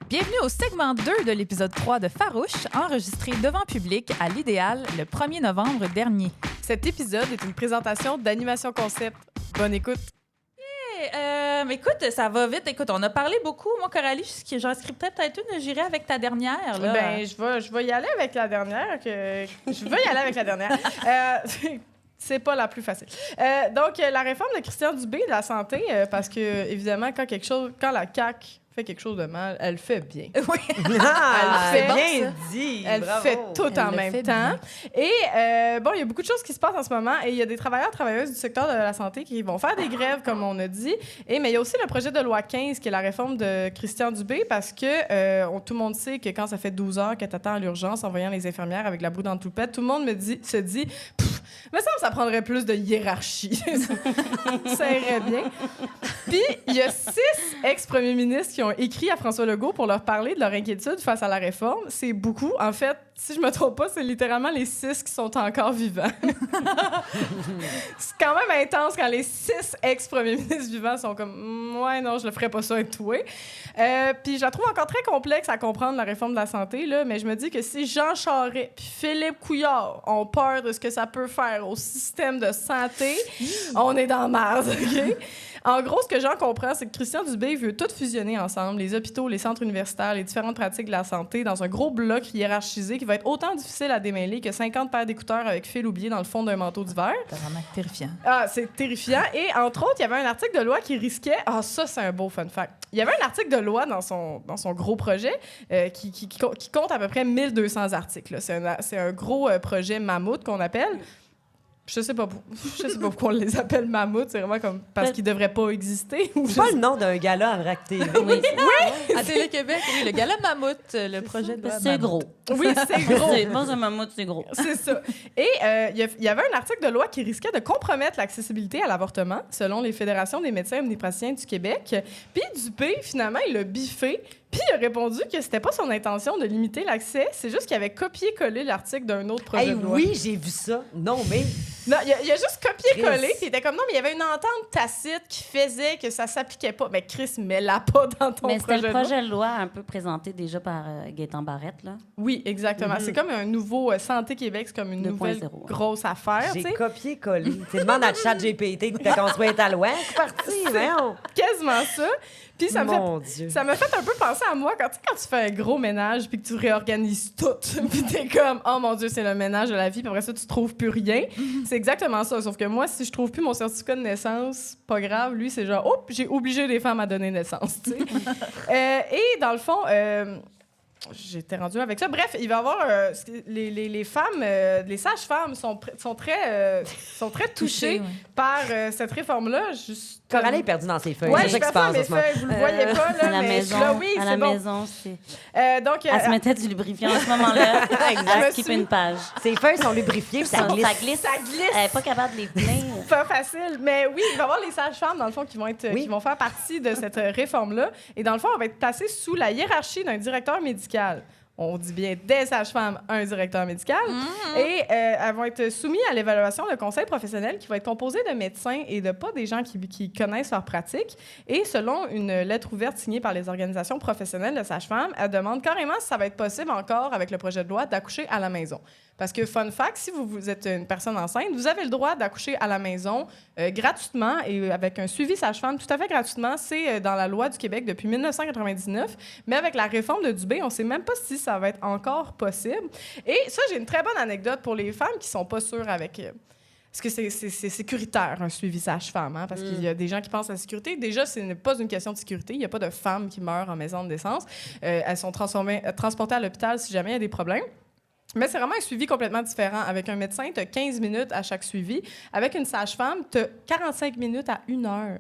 Bienvenue au segment 2 de l'épisode 3 de Farouche, enregistré devant public à l'Idéal le 1er novembre dernier. Cet épisode est une présentation d'Animation Concept. Bonne écoute. Écoute, ça va vite. Écoute, on a parlé beaucoup. Moi, Coralie, j'en scriptais peut-être une, j'irai avec ta dernière. Là. Ben, je vais y aller avec la dernière. C'est pas la plus facile. Donc, la réforme de Christian Dubé de la santé, parce que, évidemment, quand la CAQ fait quelque chose de mal, elle fait bien. Oui. Elle fait bien dit. Elle bravo. fait tout en Elle le même fait temps. bien. Et bon, il y a beaucoup de choses qui se passent en ce moment. Et il y a des travailleurs-travailleuses du secteur de la santé qui vont faire des grèves, comme on a dit. Mais il y a aussi le projet de loi 15, qui est la réforme de Christian Dubé, parce que tout le monde sait que quand ça fait 12 heures que tu attends à l'urgence en voyant les infirmières avec la boue dans le toupette, tout le monde se dit me semble que ça prendrait plus de hiérarchie. Ça irait bien. Puis, il y a 6 ex-premiers ministres qui ont écrit à François Legault pour leur parler de leur inquiétude face à la réforme. C'est beaucoup. En fait, si je me trompe pas, c'est littéralement les 6 qui sont encore vivants. C'est quand même intense quand les 6 ex-premiers ministres vivants sont comme « Ouais, non, je le ferais pas ça être toi. » Puis je la trouve encore très complexe à comprendre, la réforme de la santé, là, mais je me dis que si Jean Charest puis Philippe Couillard ont peur de ce que ça peut faire au système de santé, on est dans merde, OK? En gros, ce que j'en comprends, c'est que Christian Dubé veut tout fusionner ensemble, les hôpitaux, les centres universitaires, les différentes pratiques de la santé, dans un gros bloc hiérarchisé qui va être autant difficile à démêler que 50 paires d'écouteurs avec fil oublié dans le fond d'un manteau d'hiver. C'est vraiment terrifiant. Ah, c'est terrifiant. Et entre autres, il y avait un article de loi qui risquait... Ah, ça, c'est un beau fun fact. Il y avait un article de loi dans son gros projet qui compte à peu près 1200 articles. Là. C'est un gros projet mammouth qu'on appelle... Je sais pas pourquoi on les appelle mammouths. C'est vraiment comme parce qu'ils devraient pas exister. C'est pas le nom d'un gala à Vrac TV. Oui. À Télé-Québec, oui, le gala Mammouth, le projet de loi C'est Mammouth. gros. Oui, c'est gros. Dans un mammouth, c'est gros. C'est ça. Et il y avait un article de loi qui risquait de compromettre l'accessibilité à l'avortement, selon les fédérations des médecins omnipraticiens du Québec. Puis Dubé, finalement, il l'a biffé. Puis il a répondu que c'était pas son intention de limiter l'accès, c'est juste qu'il avait copié-collé l'article d'un autre projet Hey, de loi. oui, j'ai vu ça. Non, mais... Non, il a juste copié-collé, Chris. puis il était comme non, mais il y avait une entente tacite qui faisait que ça s'appliquait pas. Mais Chris, mets-la pas dans ton Mais c'était projet le de loi. projet de loi un peu présenté déjà par Gaétan Barrette, là. Oui, exactement. C'est comme un nouveau Santé Québec, c'est comme une 2.0, nouvelle grosse affaire. J'ai tu sais. copié-collé. Tu demandes à ChatGPT de te construire ta loi. C'est parti, non? Quasiment ça. Puis ça me Mon Dieu. Ça m'a fait un peu penser à moi quand tu fais un gros ménage puis que tu réorganises tout. Puis t'es comme, oh mon Dieu, c'est le ménage de la vie. Puis après ça, tu trouves plus rien. C'est exactement ça. Sauf que moi, si je trouve plus mon certificat de naissance, pas grave. Lui, c'est genre, oh, j'ai obligé les femmes à donner naissance. Tu sais. Et dans le fond, j'étais rendue avec ça. Bref, il va y avoir les femmes, les sages-femmes sont très touchées ouais. par cette réforme-là. Coralie est perdue dans ses feuilles. Ouais, c'est je ça qui se fais ça, passe en mes ce moment. feuilles, vous le voyez pas, là, À la mais maison, là, oui, à c'est la bon. maison, c'est... Donc, Elle se mettait du lubrifiant à ce moment-là. Elle skippait une page. Ses feuilles sont lubrifiées, puis ça glisse. Ça glisse. ça glisse. Elle n'est pas capable de les tenir. Pas facile, mais oui, il va y avoir les sages-femmes, dans le fond, qui vont faire partie de cette réforme-là. Et dans le fond, on va être placé sous la hiérarchie d'un directeur médical. On dit bien des sages-femmes, un directeur médical. Et elles vont être soumises à l'évaluation d'un conseil professionnel qui va être composé de médecins et de pas des gens qui connaissent leur pratique. Et selon une lettre ouverte signée par les organisations professionnelles de sages-femmes, elle demande carrément si ça va être possible encore, avec le projet de loi, d'accoucher à la maison. Parce que, fun fact, si vous êtes une personne enceinte, vous avez le droit d'accoucher à la maison gratuitement et avec un suivi sage-femme tout à fait gratuitement. C'est dans la loi du Québec depuis 1999. Mais avec la réforme de Dubé, on ne sait même pas si ça va être encore possible. Et ça, j'ai une très bonne anecdote pour les femmes qui ne sont pas sûres avec... Parce que c'est sécuritaire, un suivi sage-femme, hein, parce qu'il y a des gens qui pensent à la sécurité. Déjà, ce n'est pas une question de sécurité. Il n'y a pas de femmes qui meurent en maison de naissance. Elles sont transportées à l'hôpital si jamais il y a des problèmes. Mais c'est vraiment un suivi complètement différent. Avec un médecin, tu as 15 minutes à chaque suivi. Avec une sage-femme, tu as 45 minutes à 1 heure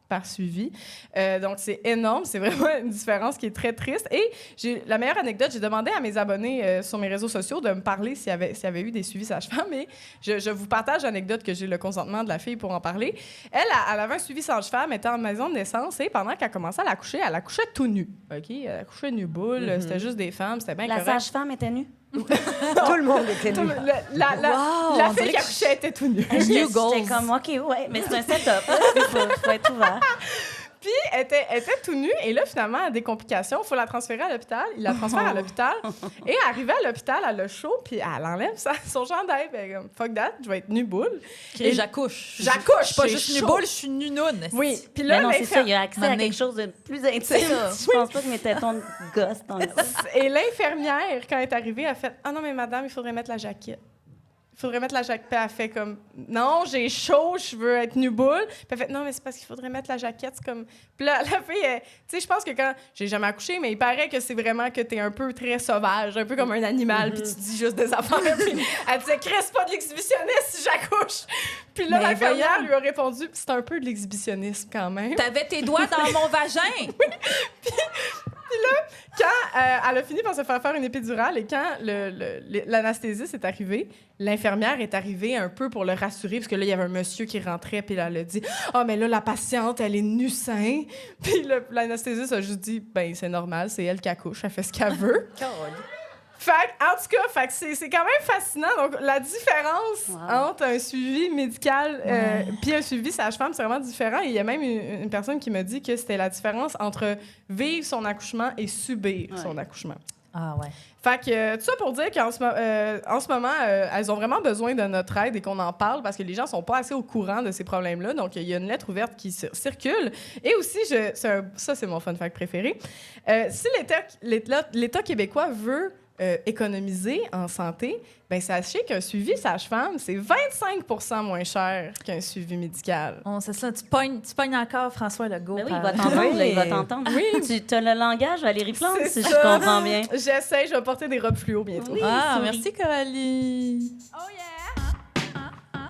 par suivi. Donc, c'est énorme. C'est vraiment une différence qui est très triste. Et la meilleure anecdote, j'ai demandé à mes abonnés sur mes réseaux sociaux de me parler s'il y avait eu des suivis sage-femme. Et je vous partage l'anecdote que j'ai le consentement de la fille pour en parler. Elle avait un suivi sage-femme, était en maison de naissance et pendant qu'elle commençait à l'accoucher, elle accouchait tout nue. OK? Elle accouchait nu-boule. C'était juste des femmes. C'était bien La correct. sage-femme était nue. Tout le monde était nu. La fille qui accouchait était tout nue. J'étais comme, OK, ouais, mais c'est un setup. Il faut être ouvert. Puis, elle était tout nue. Et là, finalement, elle a des complications. Il faut la transférer à l'hôpital. Il la transfère à l'hôpital. Et arrivée à l'hôpital, elle a chaud. Puis, elle enlève son chandail. Elle est comme, fuck that, je vais être nue boule. Et j'accouche. Je suis pas juste nue boule, je suis nue noune. Oui. Puis là, non, c'est ça, il y a accès à quelque chose de plus intime. Je pense pas que mes tétons de gosse dans le Et l'infirmière, quand elle est arrivée, a fait « Ah non, mais madame, il faudrait mettre la jaquette. » Il faudrait mettre la jaquette. Puis elle fait comme « Non, j'ai chaud, je veux être nue boule. » Puis elle fait « Non, mais c'est parce qu'il faudrait mettre la jaquette. » C'est comme... Puis là, la fille, tu sais, je pense que quand... J'ai jamais accouché, mais il paraît que c'est vraiment que t'es un peu très sauvage, un peu comme un animal, puis tu dis juste des affaires. Puis elle disait « Chris, pas de l'exhibitionniste si j'accouche. » Puis là, l'infirmière lui a répondu « C'est un peu de l'exhibitionnisme quand même. » T'avais tes doigts dans mon vagin. Puis là, quand elle a fini par se faire une épidurale et quand l'anesthésiste est arrivé, l'infirmière est arrivée un peu pour le rassurer parce que là, il y avait un monsieur qui rentrait puis là, elle a dit « Ah, mais là, la patiente, elle est nue sein. » Puis l'anesthésiste a juste dit « Ben, c'est normal, c'est elle qui accouche, elle fait ce qu'elle veut. » En tout cas, c'est quand même fascinant. Donc, la différence entre un suivi médical puis un suivi sage-femme, c'est vraiment différent. Et il y a même une personne qui m'a dit que c'était la différence entre vivre son accouchement et subir son accouchement. Ah ouais. Fait que tout ça pour dire qu'en ce moment, elles ont vraiment besoin de notre aide et qu'on en parle parce que les gens sont pas assez au courant de ces problèmes-là. Donc, il y a une lettre ouverte qui circule. Et aussi, ça, c'est mon fun fact préféré. Si l'État québécois veut économiser en santé, bien, sachez qu'un suivi sage-femme, c'est 25% moins cher qu'un suivi médical. C'est ça, tu pognes encore François Legault. Ben oui, il va t'entendre, là, il va t'entendre. Oui. Tu as le langage Valérie Plante, si je comprends bien. J'essaie, je vais porter des robes fluo bientôt. Oui, merci Coralie. Oh yeah!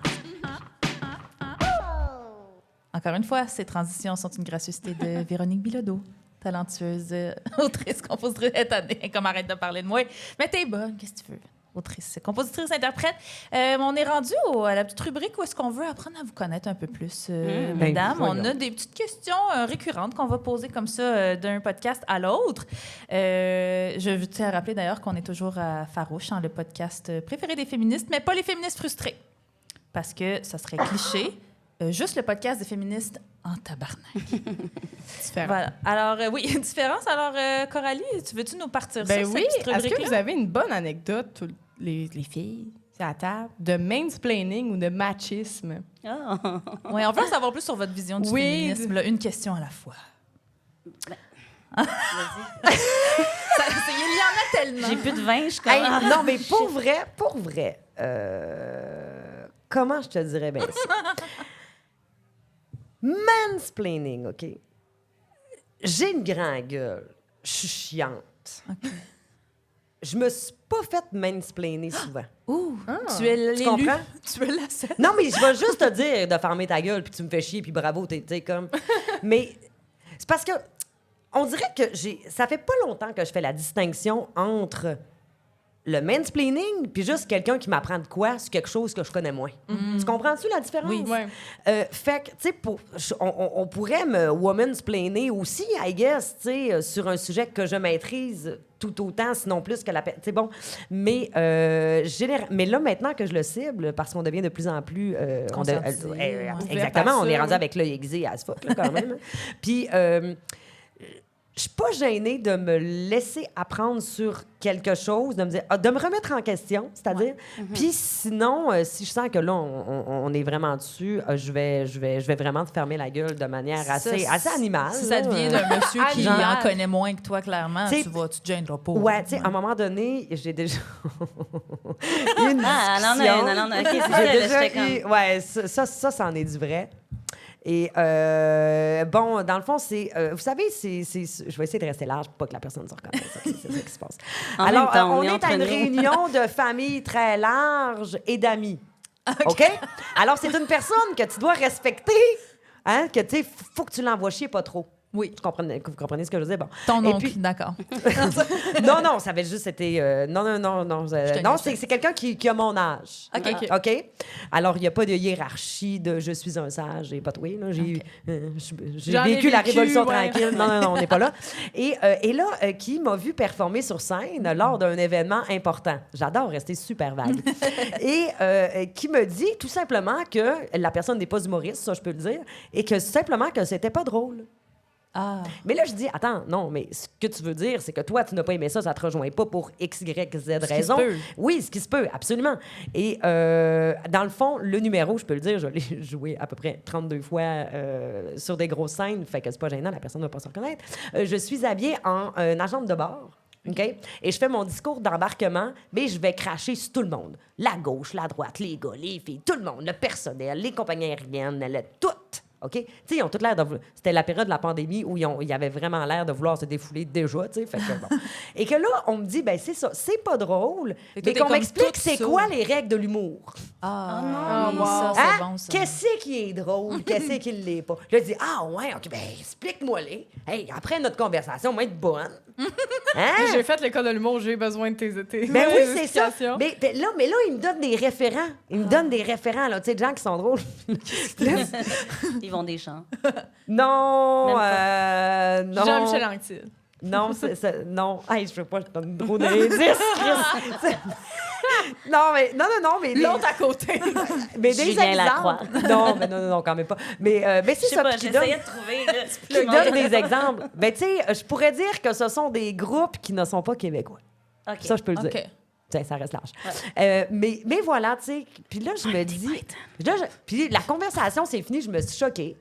Encore une fois, ces transitions sont une gracieuseté de Véronique Bilodeau. Talentueuse autrice, compositrice, étonnée, comme arrête de parler de moi. Mais t'es bonne, qu'est-ce que tu veux? Autrice, compositrice, interprète. On est rendu à la petite rubrique où est-ce qu'on veut apprendre à vous connaître un peu plus, mesdames. On a des petites questions récurrentes qu'on va poser comme ça d'un podcast à l'autre. Je tiens à rappeler d'ailleurs qu'on est toujours à Farouche, le podcast préféré des féministes, mais pas les féministes frustrés. Parce que ça serait cliché. Juste le podcast des féministes en tabarnak. Différent. Voilà. Alors, oui, il y a une différence. Alors, Coralie, veux-tu nous partir ben sur oui. cette petite rubrique-là? Est-ce que vous avez une bonne anecdote, les filles, à la table, de mansplaining ou de machisme? Oh. Oui, on veut en savoir plus sur votre vision du féminisme. Là, une question à la fois. Vas-y. Il y en a tellement. J'ai plus de vin, je crois. Hey, non, mais pour vrai, comment je te dirais bien ça? Mansplaining, OK? J'ai une grande gueule. Je suis chiante. Okay. Je me suis pas fait mansplainer souvent. Ouh, tu es l'élu. Tu comprends? Tu es la seule. Non, mais je vais juste te dire de fermer ta gueule, puis tu me fais chier, puis bravo, t'es comme... Mais c'est parce que on dirait que ça fait pas longtemps que je fais la distinction entre le mansplaining puis juste quelqu'un qui m'apprend de quoi sur quelque chose que je connais moins. Tu comprends-tu la différence? Oui. Ouais. Fait que, tu sais, on pourrait me womansplainer aussi, I guess, tu sais, sur un sujet que je maîtrise tout autant, sinon plus que la... Tu sais, bon, mais, mais là, maintenant que je le cible, parce qu'on devient de plus en plus... exactement, on est rendu avec l'œil aiguisé à ce fuck, là, quand même. Puis... je suis pas gênée de me laisser apprendre sur quelque chose, de me dire, de me remettre en question, c'est-à-dire. Puis sinon, si je sens que là, on est vraiment dessus, je vais vraiment te fermer la gueule de manière assez animale. Si ça devient d'un monsieur qui en connaît moins que toi, clairement, tu te gêneras pas. Ouais, tu sais, à un moment donné, j'ai déjà une discussion. J'ai déjà eu... Ouais, ça, c'en est du vrai. Et bon, dans le fond, c'est... vous savez, je vais essayer de rester large pour pas que la personne se reconnaisse. C'est ça qui se passe. Alors, on est à une réunion de famille très large et d'amis. OK? Alors, c'est une personne que tu dois respecter, hein? Que, tu sais, faut que tu l'envoies chier pas trop. Oui. Vous comprenez ce que je veux dire? Bon. Ton oncle, d'accord. Non, ça avait juste été... non, c'est quelqu'un qui a mon âge. OK? Alors, il n'y a pas de hiérarchie de « je suis un sage » et pas toi. J'ai vécu la Révolution tranquille. Non, on n'est pas là. Et là, qui m'a vu performer sur scène lors d'un événement important. J'adore rester super vague. Et qui me dit tout simplement que la personne n'est pas humoriste, ça, je peux le dire, et que simplement que c'était pas drôle. Ah. Mais là, je dis, attends, non, mais ce que tu veux dire, c'est que toi, tu n'as pas aimé ça, ça te rejoint pas pour X, Y, Z raison. Oui, ce qui se peut, absolument. Et dans le fond, le numéro, je peux le dire, je l'ai joué à peu près 32 fois sur des grosses scènes, fait que c'est pas gênant, la personne ne va pas se reconnaître. Je suis habillée en agente de bar. OK? Et je fais mon discours d'embarquement, mais je vais cracher sur tout le monde. La gauche, la droite, les gars, les filles, tout le monde, le personnel, les compagnies aériennes, tout. OK? Tu sais, ils ont tout l'air de... C'était la période de la pandémie où ils avaient vraiment l'air de vouloir se défouler déjà, tu sais. Fait que bon. Et que là, on me dit, ben c'est ça, c'est pas drôle, mais qu'on m'explique c'est quoi les règles de l'humour. Ah, non, ça, Hein? c'est bon, ça. Qu'est-ce qui est drôle? Qu'est-ce qui l'est pas? Là, je dis, ah ouais, OK, ben explique-moi-les. Hey, après notre conversation, on va être bonne. Hein? J'ai fait l'école de l'humour, j'ai besoin de tes Ben oui, c'est ça. explications. Mais là, il me donne des référents. Il me donne des référents, là, tu sais, des gens qui sont drôles. Ils vont des chants. Non, non. Jean-Michel Anctil. Non, non. Hey, je veux pas, je donne trop d'indices, Chris. Non, mais... L'autre à côté. Mais des Julien Lacroix. exemples. Non, quand même pas. Mais Je c'est sais ça. pas, puis qui j'essayais de trouver. Là, qui donne des exemples. Ben, tu sais, je pourrais dire que ce sont des groupes qui ne sont pas québécois. OK. Ça, je peux le dire. OK. T'sais, ça reste large. Mais voilà, tu sais. Puis là, je me dis... Puis la conversation, c'est fini, je me suis choquée.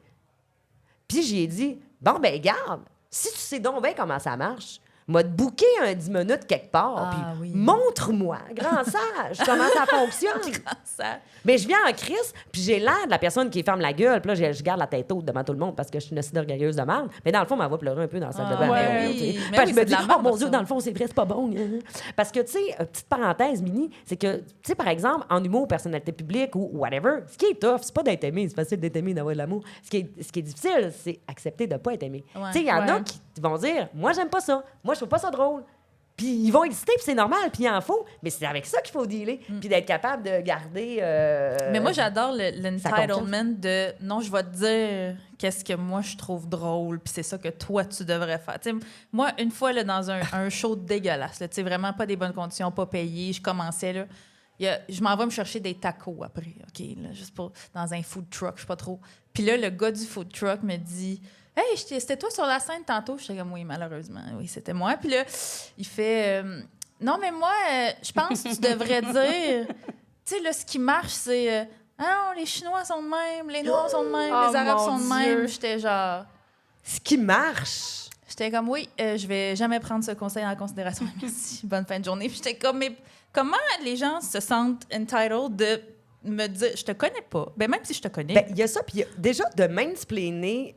Puis j'y ai dit, bon, ben garde, si tu sais donc bien comment ça marche, m'a te booké un 10 minutes quelque part, Ah, puis oui. montre-moi, grand sage, comment ça fonctionne. Ça. Mais je viens en crise, puis j'ai l'air de la personne qui ferme la gueule, puis là, je garde la tête haute devant tout le monde parce que je suis une acide orgueilleuse de merde. Mais dans le fond, ma voix pleurer un peu dans la salle de bain. ouais, tu sais. oui. Mais Parce oui, que je me c'est de dis, la oh merde, mon Dieu, ça. dans le fond, c'est vrai, c'est pas bon. Parce que, tu sais, petite parenthèse, Mini, c'est que, tu sais, par exemple, en humour, personnalité publique ou whatever, ce qui est tough, c'est pas d'être aimé, c'est facile d'être aimé, d'avoir de l'amour. Ce qui est difficile, c'est accepter de pas être aimé. Ouais. Tu sais, il y en a Ouais. qui vont dire, moi, j'aime pas ça, moi, je trouve pas ça drôle. Puis ils vont hésiter, puis c'est normal, puis il en faut. Mais c'est avec ça qu'il faut dealer. Puis d'être capable de garder... Mais moi, j'adore l'entitlement confiance. de non, je vais te dire qu'est-ce que moi je trouve drôle, puis c'est ça que toi tu devrais faire. Tu sais, moi, une fois là, dans un show dégueulasse, là, tu sais, vraiment pas des bonnes conditions, pas payé, je commençais là. Je m'en vais me chercher des tacos après, OK, là, juste pour, dans un food truck, je sais pas trop. Puis là, le gars du food truck me dit « Hey, c'était toi sur la scène tantôt? » J'étais comme « Oui, malheureusement, oui, c'était moi. » Puis là, il fait Non, mais moi, je pense que tu devrais dire... Tu sais, là, ce qui marche, c'est... Ah non, les Chinois sont de même, les Noirs sont de même, Oh, les Arabes mon sont de Dieu. même. » J'étais genre... Ce qui marche... J'étais comme, oui, je vais jamais prendre ce conseil en considération. Merci, bonne fin de journée. Puis j'étais comme, mais comment les gens se sentent entitled de me dire, je te connais pas. Ben, même si je te connais. Ben, il y a ça, puis il y a- déjà, de mansplainer,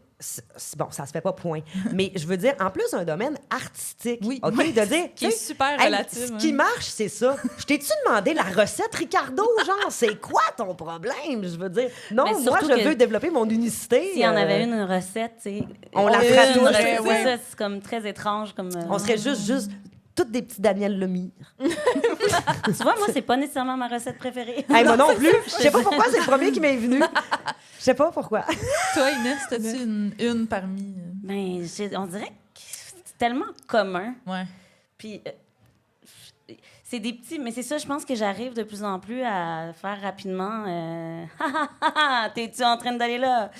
bon, ça se fait pas point. Mais je veux dire, en plus, un domaine artistique. Oui, OK? oui, de dire, qui est tu sais, super hey, relatif. Ce hein. qui marche, c'est ça. Je t'ai-tu demandé la recette, Ricardo? Genre, c'est quoi ton problème? Je veux dire, non, Mais moi, surtout je que veux développer mon unicité. S'il y en avait une recette, tu sais. On la une ferait tous. recette, Ouais, c'est ouais. ça, c'est comme très étrange. Comme, On serait juste toutes des petits Daniel Lemire. Tu vois, moi, c'est pas nécessairement ma recette préférée. Hey, moi non plus. Je sais pas pourquoi, c'est le premier qui m'est venu. Je sais pas pourquoi. Toi, Inès, t'as-tu une parmi. Ben, on dirait que c'est tellement commun. Ouais. Puis, c'est des petits... Mais c'est ça, je pense que j'arrive de plus en plus à faire rapidement... T'es-tu en train d'aller là?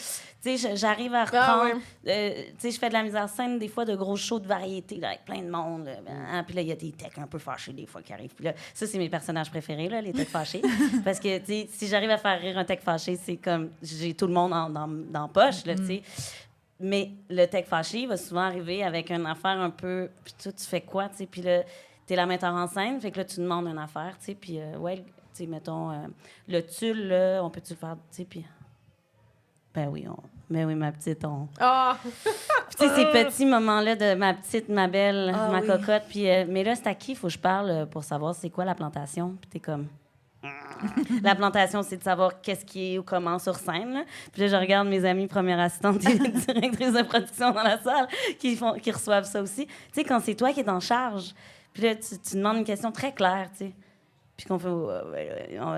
Tu sais, j'arrive à reprendre... tu sais, je fais de la mise en scène, des fois, de gros shows de variété, là, avec plein de monde. Là, puis là, il y a des techs un peu fâchés, des fois, qui arrivent. Puis là, ça, c'est mes personnages préférés, là, les techs fâchés. Parce que, tu sais, si j'arrive à faire rire un tech fâché, c'est comme... J'ai tout le monde dans la poche, là, tu sais. Mais le tech fâché il va souvent arriver avec une affaire un peu... Puis toi, tu fais quoi, tu sais? Puis là, t'es la metteur en scène, fait que là, tu demandes une affaire, tu sais. Puis, ouais, tu sais, mettons, le tulle, là, on peut-tu le faire, tu sais? Puis... Ben oui, ma petite, on... Ah! Puis, tu sais, ces petits moments-là de ma petite, ma belle, Ah ma oui. cocotte. Puis, mais là, c'est à qui il faut que je parle pour savoir c'est quoi la plantation? Puis t'es comme... La plantation, c'est de savoir qu'est-ce qui est ou comment sur scène. Là. Puis là, je regarde mes amies premières assistantes et directrices de production dans la salle qui reçoivent ça aussi. Tu sais, quand c'est toi qui es en charge, puis là, tu demandes une question très claire, tu sais. Puis qu'on fait,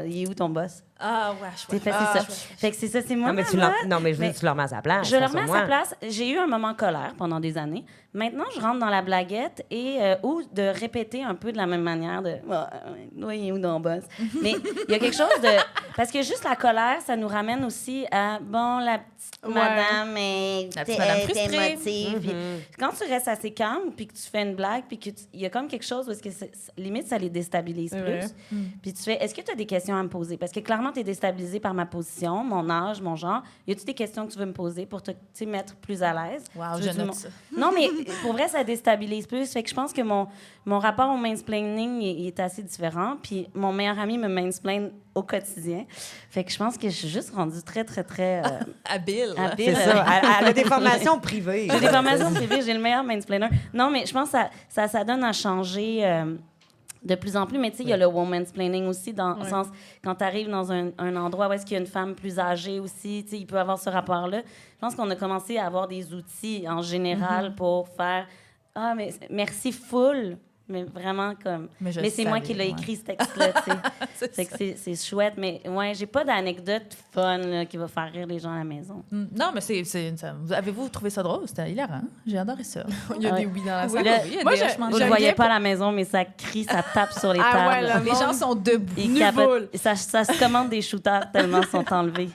il est où ton boss? Ah, ouais, C'est ça. Fait que c'est ça, c'est moi. Non, mais je veux dire, tu leur mets à sa place. Je le remets à sa place. J'ai eu un moment colère pendant des années. Maintenant, je rentre dans la blaguette ou de répéter un peu de la même manière de oui, ou non, boss. Mais il y a quelque chose de. Parce que juste la colère, ça nous ramène aussi à la petite madame est émotive. Puis quand tu restes assez calme, puis que tu fais une blague, puis qu'il y a comme quelque chose où est-ce que limite ça les déstabilise plus. Puis tu fais est-ce que tu as des questions à me poser? Parce que clairement, tu es déstabilisé par ma position, mon âge, mon genre. Y a-tu des questions que tu veux me poser pour te mettre plus à l'aise? Wow, je note ça. Non, mais pour vrai, ça déstabilise plus. Fait que je pense que mon rapport au mansplaining il est assez différent. Puis mon meilleur ami me mansplaine au quotidien. Fait que je pense que je suis juste rendue très, très, très... habile. C'est ça. Elle a des formations privées. J'ai des formations privées. J'ai le meilleur mansplainer. Non, mais je pense que ça donne à changer... de plus en plus, mais tu sais, il y a le womansplaining aussi, dans le sens, quand tu arrives dans un endroit où est-ce qu'il y a une femme plus âgée aussi, tu sais, il peut avoir ce rapport-là. Je pense qu'on a commencé à avoir des outils en général pour faire « Ah, mais merci full », mais vraiment comme... Mais c'est moi qui l'ai écrit, ce texte-là, tu sais. C'est chouette, mais ouais, j'ai pas d'anecdote fun là, qui va faire rire les gens à la maison. Non, mais avez-vous trouvé ça drôle? C'était hilarant. J'ai adoré ça. Il y a des oui dans la salle. Moi, je le voyais pas à la maison, mais ça crie, ça tape sur les tables. Ouais, les gens sont debout. Ils capotent. Ça se commande des shooters tellement ils sont enlevés.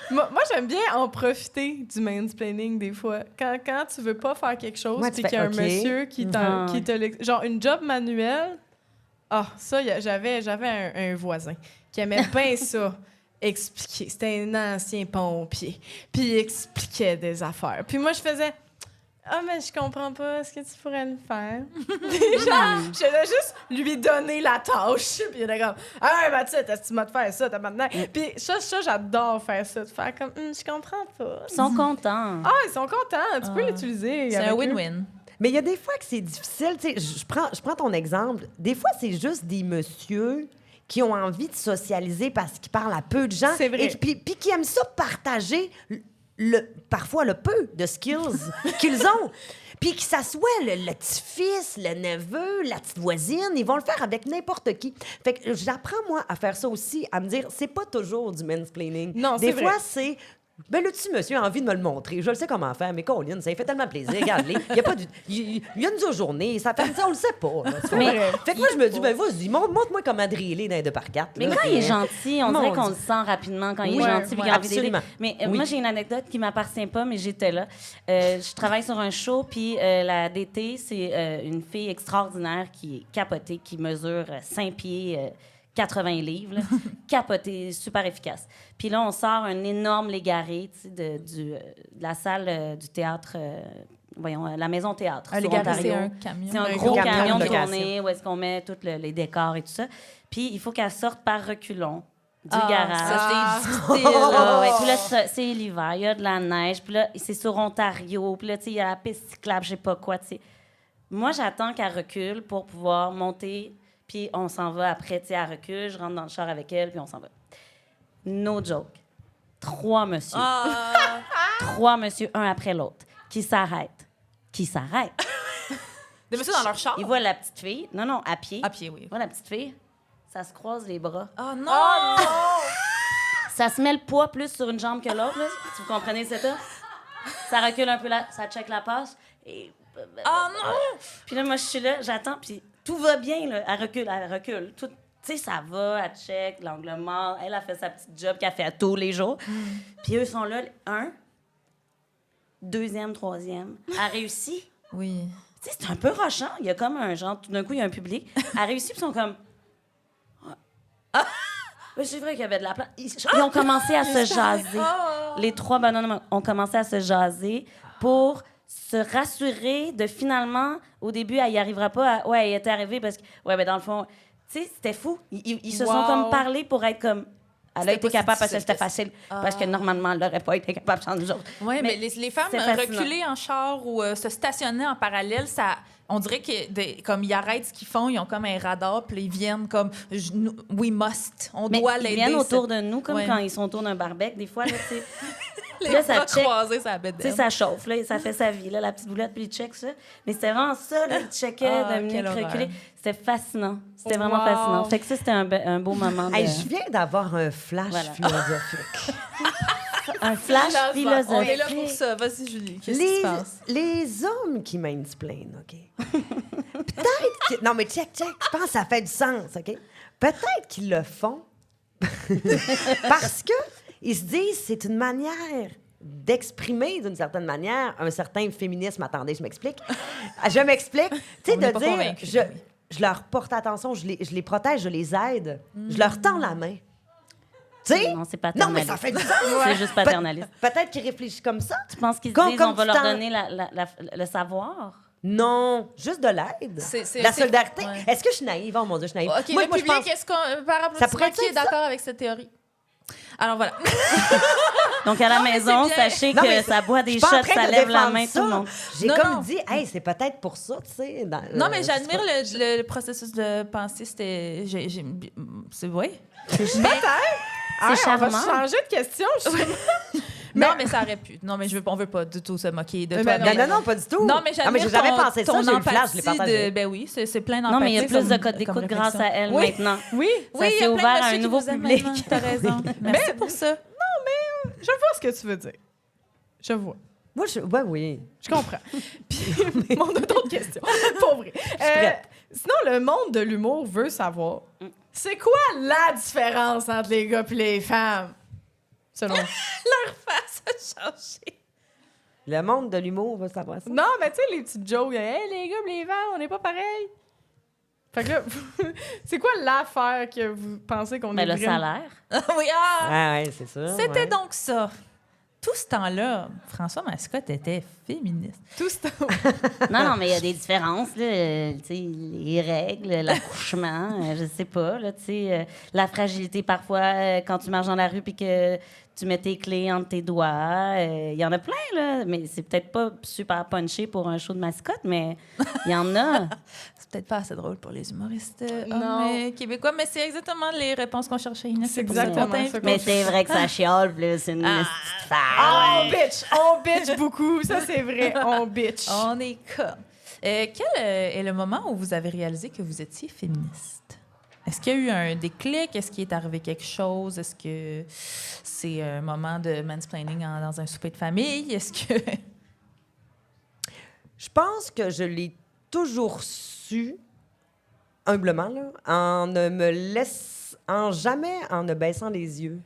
Moi, j'aime bien en profiter du mansplaining des fois. Quand tu veux pas faire quelque chose, puis qu'il y a un monsieur qui te... Genre, une job manuelle... Ah, ça, j'avais un voisin qui aimait bien ça. Expliquer. C'était un ancien pompier. Puis il expliquait des affaires. Puis moi, je faisais... Ah, mais je comprends pas ce que tu pourrais me faire. Genre, je vais juste lui donner la tâche. Puis il était comme, hey, Mathilde, est-ce que tu m'as de faire ça, t'as maintenant? Puis ça, j'adore faire ça. De faire comme, je comprends pas. Ils sont contents. Ah, ils sont contents. Tu peux l'utiliser. C'est un win-win. Mais il y a des fois que c'est difficile. Tu sais, je prends ton exemple. Des fois, c'est juste des messieurs qui ont envie de socialiser parce qu'ils parlent à peu de gens. C'est vrai. Puis qui aiment ça partager parfois le peu de skills qu'ils ont. Puis que ça soit le petit-fils, le neveu, la petite voisine, ils vont le faire avec n'importe qui. Fait que j'apprends, moi, à faire ça aussi, à me dire, c'est pas toujours du mansplaining. Non, c'est des vrai. fois, c'est... Ben, le petit monsieur a envie de me le montrer. Je le sais comment faire, mais Colin, ça lui fait tellement plaisir. Regarde-les. Il y a une dure journée. Ça fait on le sait pas. Là, fait que moi, je me dis, ben, vas-y, montre-moi comment driller dans les 2x4. Mais quand il est gentil, on dirait qu'on le sent rapidement quand il est gentil et qu'il a envie d'aider. Mais moi, j'ai une anecdote qui m'appartient pas, mais j'étais là. Je travaille sur un show, puis la DT, c'est une fille extraordinaire qui est capotée, qui mesure 5 pieds... 80 livres, là. Capoté, super efficace. Puis là, on sort un énorme légaré de la salle du théâtre, la Maison Théâtre. Un légaré, c'est un camion. C'est un gros camion de tournée où est-ce qu'on met tous les décors et tout ça. Puis il faut qu'elle sorte par reculons du garage. Ça, c'est difficile. Puis là, c'est l'hiver, il y a de la neige. Puis là, c'est sur Ontario. Puis là, tu sais, il y a la piste cyclable, je sais pas quoi, tu sais. Moi, j'attends qu'elle recule pour pouvoir monter... Puis on s'en va après, tu sais, elle recule, je rentre dans le char avec elle, puis on s'en va. No joke. 3 messieurs. 3 messieurs, un après l'autre, qui s'arrêtent. Des messieurs dans leur char? Ils voient la petite fille. Non, à pied. À pied, oui. Ils voient la petite fille. Ça se croise les bras. Oh non! Ça se met le poids plus sur une jambe que l'autre, là. Si vous comprenez ça? Ça recule un peu, ça check la passe. Et... Oh non! Puis là, moi, je suis là, j'attends, puis tout va bien, là. Elle recule. Tout, tu sais, ça va, elle check, l'angle mort. Elle a fait sa petite job qu'elle fait à tous les jours. Puis eux sont là, 1, 2e, 3e. Elle réussit. Oui. Tu sais, c'est un peu rochant. Il y a comme un genre, tout d'un coup, il y a un public. Elle réussit, puis ils sont comme... C'est vrai qu'il y avait de la place. Ils ont commencé à se jaser. Les 3 bonhommes ont commencé à se jaser pour... se rassurer de finalement, au début, elle n'y arrivera pas. Elle était arrivée parce que, ben dans le fond, tu sais, c'était fou. Ils se sont comme parlé pour être comme. Elle a été capable parce que c'était facile. Parce que normalement, elle n'aurait pas été capable sans nous autres. Oui, mais les femmes reculer en char ou se stationner en parallèle, ça. On dirait que comme ils arrêtent ce qu'ils font, ils ont comme un radar, puis ils viennent comme we must, on doit l'aider. Ils viennent autour de nous, comme quand ils sont autour d'un barbecue, des fois, là, tu sais. Les là, ça bras check. croisés, ça bête Tu sais, ça chauffe, là, ça fait sa vie, là, la petite boulette, puis il check ça. Mais c'était vraiment ça, là, il checkait, Dominique quelle reculer. horreur. C'était fascinant. C'était vraiment Wow. fascinant. Fait que ça, c'était un beau moment. Hey, je viens d'avoir un flash Voilà. philosophique. Un flash On est là philosophique. pour ça. Vas-y, Julie. Qu'est-ce qui se passe? Les hommes qui mansplainent, OK? Peut-être que... Non, mais check. Je pense que ça fait du sens, OK? Peut-être qu'ils le font parce que ils se disent c'est une manière d'exprimer d'une certaine manière un certain féminisme. Attendez, je m'explique. Je m'explique. Tu sais, On n'est de pas dire, convaincus, oui. je leur porte attention, je les protège, je les aide, je leur tends la main. Tu sais? Non, c'est Non, mais paternaliste. ça fait du sens. C'est juste paternaliste. Peut-être qu'ils réfléchissent comme ça. Tu penses qu'ils se Comme- disent comme on va tu leur t'en- donner le savoir? Non, juste de l'aide. C'est- La c'est- solidarité. ouais. Est-ce que je suis naïve? Oh mon Dieu, je suis naïve. OK, moi, le je public, pense... est-ce qu'on, par Ça pourrait applaudissement, qui est être ça. d'accord avec cette théorie? Alors, voilà. Donc, à la Non, mais maison, c'est bien. sachez Non, mais que ça boit des je suis pas en shots, train ça de lève la défendre main, ça. tout le monde. J'ai Non, comme non. dit, hey, c'est peut-être pour ça, tu sais. Non, mais j'admire le processus de pensée. C'était... C'est vrai. C'est On va charmant. changer de question. Non, mais ça aurait pu. Non, mais on veut pas du tout se moquer de Mais toi. ben Non, pas du tout. Non, mais j'admire j'ai jamais ton, pensé ça. ton J'ai eu le flash, je l'ai empathie partagé. Ben oui, c'est plein d'empathie. Non, mais il y a plus de comme- codes d'écoute comme grâce à réflexion. elle Oui. maintenant. Oui, Ça Oui, il y s'est a ouvert plein de à un monsieur qui nouveau vous aiment public. maintenant. T'as raison. Merci pour ça. je vois ce que tu veux dire. Je vois. Moi, ouais, oui. Je comprends. Puis, on a d'autres questions. Pour vrai. prête. Sinon, le monde de l'humour veut savoir, c'est quoi la différence entre les gars et les femmes? Selon Leur face a changé. Le monde de l'humour veut savoir ça. Non, mais tu sais, les petites jokes, hey, les gars et les femmes, on n'est pas pareil. Fait que là, c'est quoi l'affaire que vous pensez qu'on Mais est le vraiment... salaire. Oui, Ouais, c'est ça. C'était ouais. donc ça. Tout ce temps-là, François Mascotte était féministe. Tout ce temps. Non, mais il y a des différences, là. Tu sais, les règles, l'accouchement, je sais pas, là, tu sais, la fragilité parfois quand tu marches dans la rue puis que tu mets tes clés entre tes doigts. Il y en a plein, là. Mais c'est peut-être pas super punché pour un show de mascotte, mais il y en a. C'est peut-être pas assez drôle pour les humoristes Non. québécois, mais c'est exactement les réponses qu'on cherchait, Inès. C'est pour ça qu'on exactement t'invite. ça. Mais c'est vrai que ça chiale, puis là, c'est une petite femme. On bitch beaucoup. Ça, c'est vrai. On bitch. On est comme. Quel est le moment où vous avez réalisé que vous étiez féministe? Est-ce qu'il y a eu un déclic? Est-ce qu'il est arrivé quelque chose? Est-ce que c'est un moment de mansplaining dans un souper de famille? Est-ce que... Je pense que je l'ai toujours su, humblement, là, en ne me laissant jamais en ne baissant les yeux.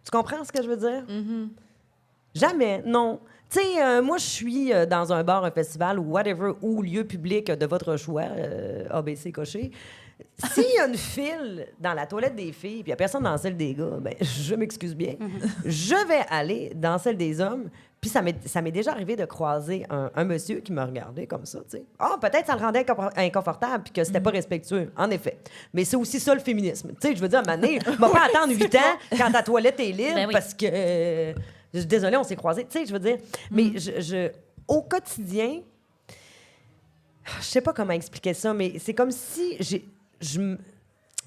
Tu comprends ce que je veux dire? Jamais, non. Tu sais, moi, je suis dans un bar, un festival ou whatever, ou lieu public de votre choix, ABC coché. S'il y a une file dans la toilette des filles, puis il n'y a personne dans celle des gars, ben, je m'excuse bien. Je vais aller dans celle des hommes. Puis ça m'est déjà arrivé de croiser un monsieur qui me regardait comme ça, tu sais. Ah, peut-être ça le rendait inconfortable puis que c'était pas respectueux, en effet. Mais c'est aussi ça, le féminisme. Tu sais, je veux dire, à un moment donné, on va pas attendre 8 ans quand ta toilette est libre Ben oui. parce que... désolée, on s'est croisés. Tu sais, je veux dire... Mais au quotidien, je sais pas comment expliquer ça, mais c'est comme si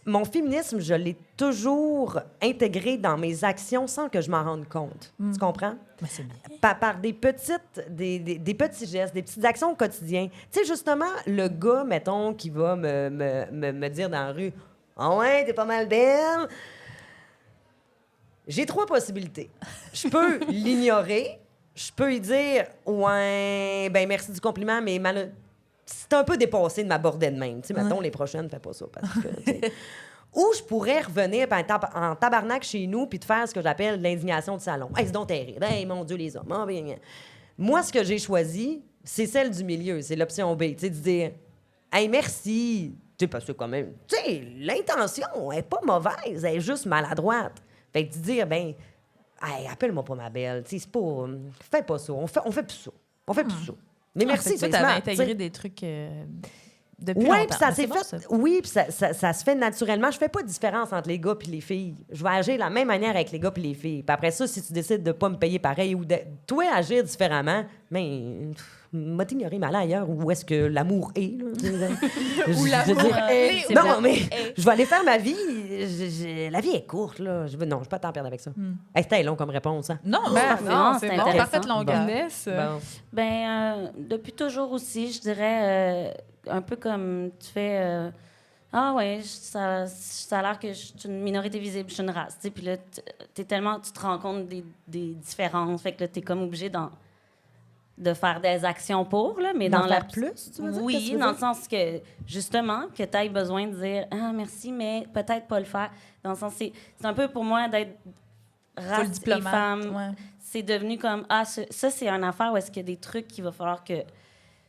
mon féminisme, je l'ai toujours intégré dans mes actions sans que je m'en rende compte. Tu comprends? Mais c'est bien. Par des petits gestes, des petites actions au quotidien. Tu sais, justement, le gars, mettons, qui va me dire dans la rue « Ah ouais, t'es pas mal belle. » J'ai 3 possibilités. Je peux l'ignorer. Je peux lui dire « Ouais, ben merci du compliment, mais c'est un peu dépassé de m'aborder de même. » Tu sais, mettons, les prochaines, fais pas ça. Parce que, tu sais. Ou je pourrais revenir en tabarnak chez nous puis te faire ce que j'appelle l'indignation de salon. Hey, c'est donc terrible. Hey, mon Dieu, les hommes. Ah, bien, bien. Moi, ce que j'ai choisi, c'est celle du milieu. C'est l'option B. Tu sais, de dire hey, merci. Tu sais, parce que quand même, tu sais, l'intention, elle est pas mauvaise. Elle est juste maladroite. Fait que de dire, ben, hey, appelle-moi pas ma belle. Tu sais, c'est pas. Fais pas ça. On fait plus ça. On fait plus ça. Mais merci, tu c'est avais smart, intégré t'sais. des trucs depuis Oui, longtemps. puis ça Mais s'est c'est bon, fait. ça. Oui, puis ça se fait naturellement. Je fais pas de différence entre les gars et les filles. Je vais agir de la même manière avec les gars et les filles. Puis après ça, si tu décides de pas me payer pareil ou de toi agir différemment, mais m'a t'ignoré mal ailleurs où est-ce que l'amour est. Là. Où l'amour est. C'est Non, vrai. mais je vais aller faire ma vie. La vie est courte, là. Non, je vais pas t'en perdre avec ça. Hey, c'était long comme réponse, hein? Non, Ben, parfait. non, c'est c'est intéressant. bon. Parfaite longueur. Inès, Bon. Depuis toujours aussi, je dirais, un peu comme tu fais... ah ouais, ça a l'air que je suis une minorité visible, je suis une race. Tu sais, puis là, tu te rends compte des différences. Fait que là, t'es comme obligé de faire des actions pour, là, mais D'en dans faire plus, tu veux dire? Qu'est-ce que Oui, tu veux dans le dire? sens que, justement, que tu aies besoin de dire « Ah, merci, mais peut-être pas le faire. » Dans le sens, c'est un peu pour moi d'être Full race et diplomate. femme. Ouais. C'est devenu comme « Ah, ça c'est une affaire où est-ce qu'il y a des trucs qu'il va falloir que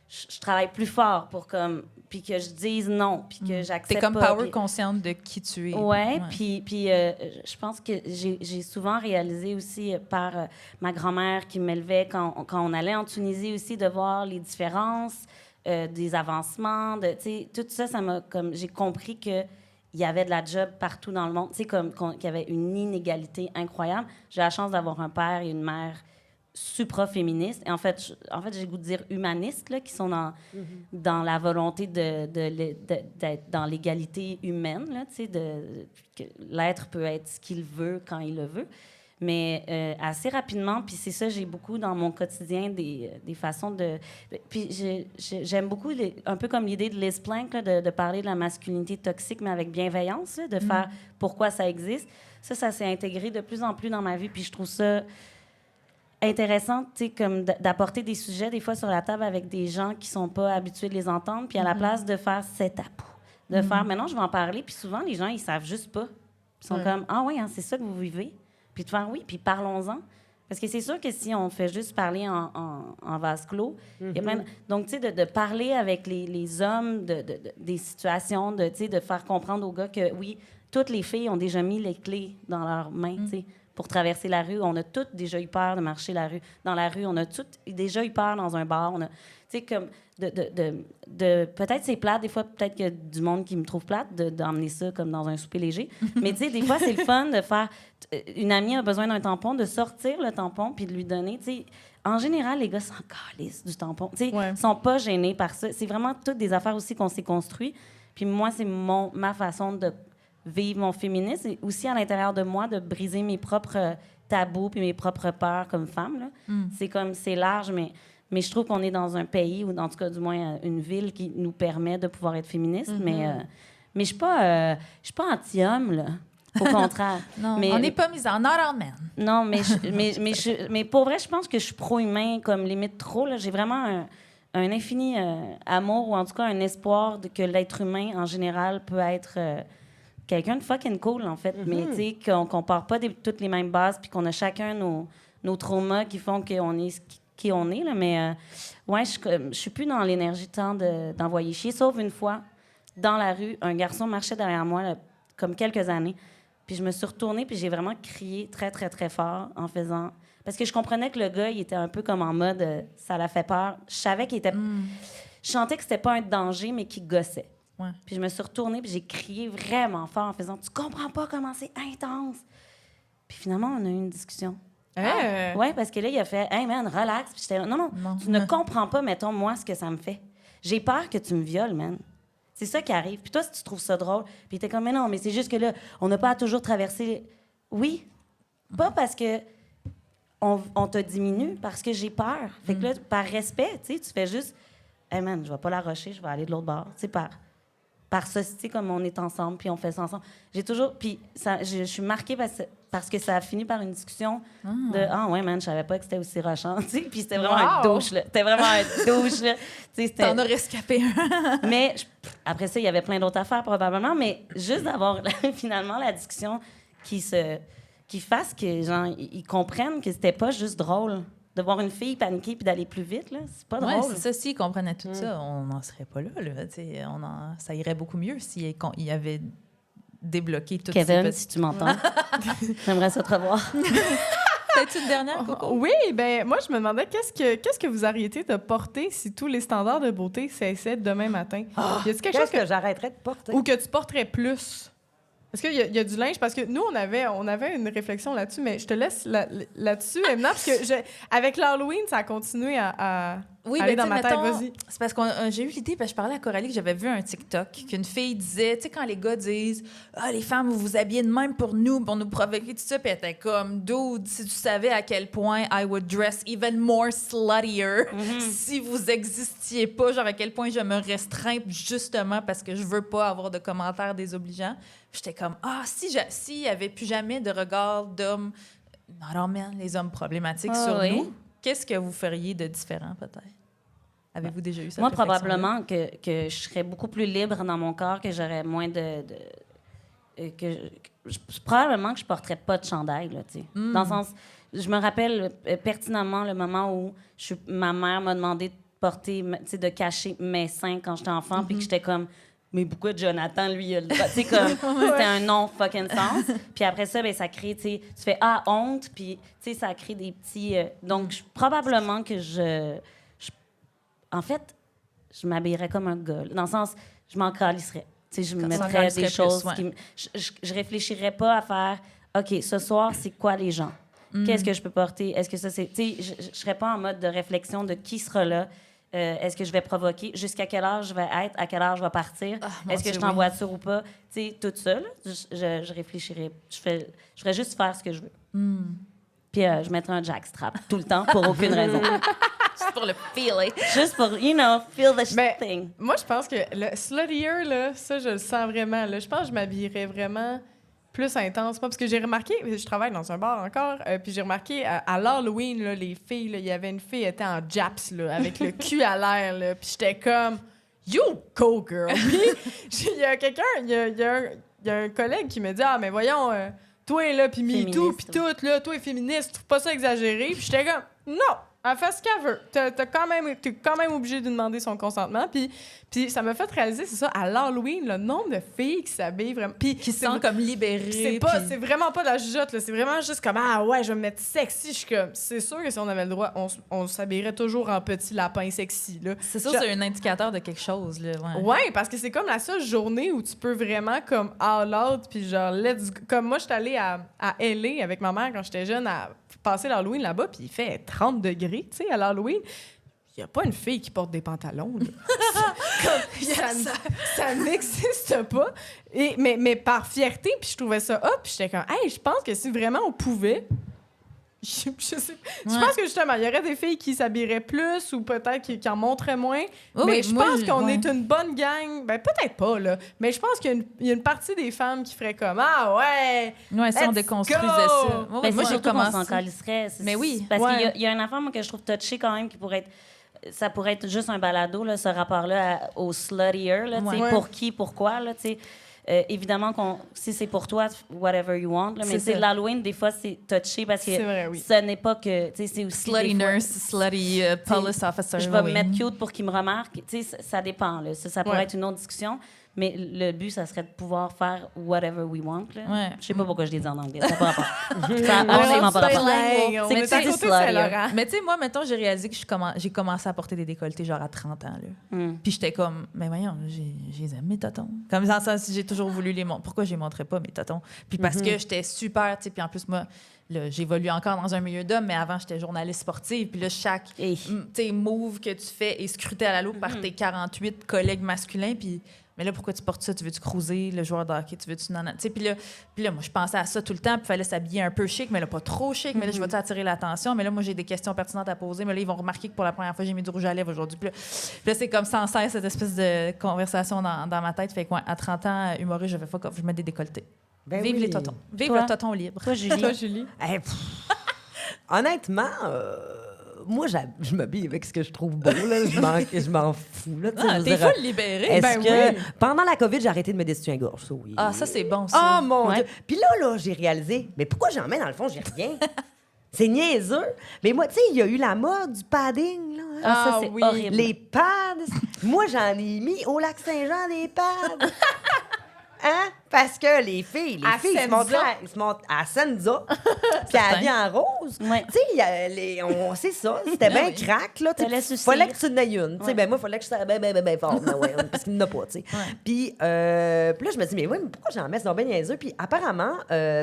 je travaille plus fort pour comme... Puis que je dise non, puis que j'accepte T'es comme pas. power Puis- consciente de qui tu es. Ouais, puis je pense que j'ai souvent réalisé aussi par ma grand-mère qui m'élevait quand on allait en Tunisie aussi de voir les différences, des avancements, tu sais, tout ça, ça m'a comme j'ai compris que il y avait de la job partout dans le monde, tu sais qu'il y avait une inégalité incroyable. J'ai la chance d'avoir un père et une mère supra-féministes. Et en fait, j'ai le goût de dire humanistes, là, qui sont dans la volonté d'être dans l'égalité humaine, là, tu sais, que l'être peut être ce qu'il veut quand il le veut. Mais assez rapidement, puis c'est ça, j'ai beaucoup dans mon quotidien des façons de... Puis j'aime beaucoup, un peu comme l'idée de Liz Plank, là, de parler de la masculinité toxique, mais avec bienveillance, là, de faire pourquoi ça existe. Ça s'est intégré de plus en plus dans ma vie, puis je trouve ça intéressant, tu sais, comme d'apporter des sujets des fois sur la table avec des gens qui sont pas habitués de les entendre, puis à la place de faire c'est tabou, de faire maintenant je vais en parler, puis souvent les gens ils savent juste pas, ils sont comme ah oui, hein, c'est ça que vous vivez, puis de faire oui, puis parlons-en, parce que c'est sûr que si on fait juste parler en vase clos, il y a plein donc tu sais de parler avec les hommes des situations, tu sais de faire comprendre aux gars que oui, toutes les filles ont déjà mis les clés dans leurs mains, tu sais. Pour traverser la rue. On a toutes déjà eu peur de marcher dans la rue. On a toutes déjà eu peur dans un bar. On a, tu sais, comme peut-être c'est plate, des fois, peut-être qu'il y a du monde qui me trouve plate d'emmener ça comme dans un souper léger. Mais tu sais, des fois, c'est le fun de faire... Une amie a besoin d'un tampon, de sortir le tampon puis de lui donner, tu sais... En général, les gars s'en calissent du tampon. Tu sais, ils sont pas gênés par ça. C'est vraiment toutes des affaires aussi qu'on s'est construit. Puis moi, c'est ma façon de vivre mon féminisme et aussi à l'intérieur de moi de briser mes propres tabous puis mes propres peurs comme femme. Là. C'est large, mais je trouve qu'on est dans un pays ou en tout cas du moins une ville qui nous permet de pouvoir être féministe. Mais je suis pas anti-homme là. Au contraire. Non, mais, on n'est pas mis en not all men. Non, mais pour vrai, je pense que je suis pro-humain comme limite trop. Là. J'ai vraiment un infini amour ou en tout cas un espoir que l'être humain en général peut être quelqu'un de fucking cool, en fait. Mais tu sais, qu'on part pas toutes les mêmes bases puis qu'on a chacun nos traumas qui font qu'on est qui on est. Là. Mais ouais, je suis plus dans l'énergie de temps d'envoyer chier. Sauf une fois, dans la rue, un garçon marchait derrière moi, là, comme quelques années. Puis je me suis retournée puis j'ai vraiment crié très, très, très fort en faisant... Parce que je comprenais que le gars, il était un peu comme en mode ça l'a fait peur. Je savais qu'il était... Je sentais que c'était pas un danger, mais qu'il gossait. Ouais. Puis je me suis retournée puis j'ai crié vraiment fort en faisant « Tu comprends pas comment c'est intense! » Puis finalement, on a eu une discussion. Oui, parce que là, il a fait « Hey man, relax! » Puis j'étais là « Non, tu ne comprends pas, mettons, moi, ce que ça me fait. J'ai peur que tu me violes, man. » C'est ça qui arrive. Puis toi, si tu trouves ça drôle, puis t'es comme « Mais non, mais c'est juste que là, on n'a pas à toujours traverser... » Oui, pas parce que on te diminue, parce que j'ai peur. Fait que là, par respect, tu sais, tu fais juste « Hey man, je vais pas la rusher, je vais aller de l'autre bord. » Tu sais, par ça, tu sais, comme on est ensemble, puis on fait ça ensemble. J'ai toujours... Puis je suis marquée parce que ça a fini par une discussion de « Ah ouais, man, je savais pas que c'était aussi rushant. » Tu sais, puis c'était vraiment un douche, là. C'était vraiment un douche, là. Tu sais, T'en as rescapé un. Mais après ça, il y avait plein d'autres affaires, probablement, mais juste d'avoir finalement la discussion qui fasse que, genre, ils comprennent que c'était pas juste drôle. De voir une fille paniquer puis d'aller plus vite, là, c'est pas drôle. Oui, c'est ça. S'ils comprenaient tout ça, on n'en serait pas là. Ça irait beaucoup mieux s'il y avait débloqué tout ça. Kevin, si tu m'entends, j'aimerais ça te revoir. T'as-tu une dernière, Coco? Oui, ben moi, je me demandais qu'est-ce que vous arrêtez de porter si tous les standards de beauté cessaient demain matin? Y a-t-il quelque chose que j'arrêterais de porter? Ou que tu porterais plus? Est-ce qu'il y a du linge? Parce que nous, on avait une réflexion là-dessus, mais je te laisse là-dessus, Emna, parce que avec l'Halloween, ça a continué à aller dans ma tête. Vas-y. C'est parce que j'ai eu l'idée, parce que je parlais à Coralie, que j'avais vu un TikTok, qu'une fille disait, tu sais, quand les gars disent « Ah, les femmes, vous vous habillez de même pour nous provoquer, tout ça », puis elle était comme « Dude, si tu savais à quel point I would dress even more sluttier si vous existiez pas, genre à quel point je me restreins justement parce que je veux pas avoir de commentaires désobligeants. » J'étais comme « Ah, s'il y avait plus jamais de regard d'hommes, not all men, les hommes problématiques sur nous, qu'est-ce que vous feriez de différent, peut-être? » Avez-vous déjà eu ça? Moi, probablement que je serais beaucoup plus libre dans mon corps, que j'aurais moins probablement que je porterais pas de chandail, là, tu sais. Dans le sens... Je me rappelle pertinemment le moment où ma mère m'a demandé de porter, tu sais, de cacher mes seins quand j'étais enfant, puis que j'étais comme... Mais pourquoi Jonathan, lui, il a le droit? Tu sais, comme, c'était un non-fucking sens. Puis après ça, ben, ça crée, tu sais, tu fais « Ah, honte », puis, tu sais, ça crée des petits... donc, probablement que en fait, je m'habillerais comme un gars. Dans le sens, je m'en calisserais. Tu sais, je me mettrais des choses qui... Je réfléchirais pas à faire « OK, ce soir, c'est quoi les gens? Qu'est-ce que je peux porter? Est-ce que ça, c'est... » Tu sais, je serais pas en mode de réflexion de qui sera là. Est-ce que je vais provoquer? Jusqu'à quelle heure je vais être? À quelle heure je vais partir? Est-ce que je suis en voiture ou pas? Tu sais, tout ça, là, je réfléchirais. Je ferais juste faire ce que je veux. Puis je mettrais un jackstrap tout le temps pour aucune raison. Juste pour le feeling. Juste pour, feel the thing. Moi, je pense que le sluttier, là, ça, je le sens vraiment. Là. Je pense que je m'habillerais vraiment plus intense. Parce que j'ai remarqué, je travaille dans un bar encore, puis j'ai remarqué à l'Halloween, là, les filles, il y avait une fille qui était en Japs, là, avec le cul à l'air, là, puis j'étais comme « You go, girl! » Puis il y a quelqu'un, il y a un collègue qui me dit « Ah, mais voyons, toi, là, puis MeToo, puis tout, là, toi, féministe, tu trouves pas ça exagéré? » Puis j'étais comme « Non! » Elle fait ce qu'elle veut. T'es quand même obligé de demander son consentement. Puis ça m'a fait réaliser, c'est ça, à l'Halloween, le nombre de filles qui s'habillent vraiment... Puis qui se sentent comme libérées. C'est vraiment pas de la jugeote, là. C'est vraiment juste comme, ah ouais, je vais me mettre sexy. Je suis comme, c'est sûr que si on avait le droit, on s'habillerait toujours en petit lapin sexy, là. C'est sûr, c'est un indicateur de quelque chose, là. Ouais, parce que c'est comme la seule journée où tu peux vraiment, comme, all out, puis genre, comme moi, je suis allée à LA avec ma mère quand j'étais jeune à passer l'Halloween là-bas, puis il fait 30 degrés, tu sais, à l'Halloween. Il n'y a pas une fille qui porte des pantalons. Ça n'existe pas. Mais par fierté, puis je trouvais ça hop, puis j'étais comme, hey, je pense que si vraiment on pouvait... Je pense que justement, il y aurait des filles qui s'habilleraient plus ou peut-être qui en montraient moins. Mais je pense qu'on est une bonne gang. Ben, peut-être pas, là. Mais je pense qu'il y a une partie des femmes qui feraient comme ah ouais! Ouais, si on déconstruisait ça. Moi, j'ai commencé à s'en calisserait. Mais oui. Parce qu'il y a une affaire, moi, que je trouve touchée quand même, qui pourrait être. Ça pourrait être juste un balado, là, ce rapport-là au sluttier, là, pour qui, pourquoi, là, tu sais. Évidemment, si c'est pour toi, whatever you want. Là, mais l'Halloween, des fois, c'est touché parce que ce n'est pas que... C'est aussi slutty nurse, slutty police officer. Je vais me mettre cute pour qu'il me remarque. Ça dépend. Là. Ça pourrait être une autre discussion. Mais le but, ça serait de pouvoir faire whatever we want. Là. Ouais. Je sais pas pourquoi je l'ai dit en anglais. Ça n'a pas rapport. Ça n'a absolument pas rapport. Mais tu sais, moi, mettons, j'ai réalisé que j'ai commencé à porter des décolletés genre à 30 ans. Puis j'étais comme, mais voyons, j'ai mes totons. Comme ça, j'ai toujours voulu les montrer. Pourquoi je les montrais pas, mes totons? Puis parce que j'étais super, tu sais, puis en plus, moi... Là, j'évolue encore dans un milieu d'hommes, mais avant, j'étais journaliste sportive. Puis là, chaque move que tu fais est scruté à la loupe par tes 48 collègues masculins. Puis, mais là, pourquoi tu portes ça? Tu veux-tu cruiser le joueur de hockey? Tu veux-tu... Puis là, moi, je pensais à ça tout le temps. Puis il fallait s'habiller un peu chic, mais là, pas trop chic. Mais là, je vais attirer l'attention. Mais là, moi, j'ai des questions pertinentes à poser. Mais là, ils vont remarquer que pour la première fois, j'ai mis du rouge à lèvres aujourd'hui. Puis là, c'est comme sans cesse cette espèce de conversation dans ma tête. Fait quoi, à 30 ans, humoriste, je fais fuck off. Je mets des décolletés. Ben vive les totons. Vive le toton libre. Toi, Julie. Honnêtement, moi, je m'habille avec ce que je trouve beau. Là. Je m'en fous. Là, t'es full libérée. Est-ce que pendant la COVID, j'ai arrêté de me destituer la gorge? Ça, oui. Ah, ça, c'est bon, ça. Oh, mon Dieu! Puis là, j'ai réalisé, mais pourquoi j'en mets dans le fond? J'ai rien. C'est niaiseux. Mais moi, tu sais, il y a eu la mode du padding. Là, hein? Ça, c'est horrible. Les pads. Moi, j'en ai mis au Lac-Saint-Jean des pads. Hein? parce que les filles ils se montrent à Senza, puis elle vient en rose. Ouais. Tu sais, c'est ça. C'était bien crack, là. Fallait que tu en aies une. Tu sais, ben moi, fallait que je sois bien fort, parce qu'il n'en a pas, tu sais. Puis là, je me dis, mais oui, mais pourquoi j'en mets? C'est donc bien niaiseux. Puis apparemment,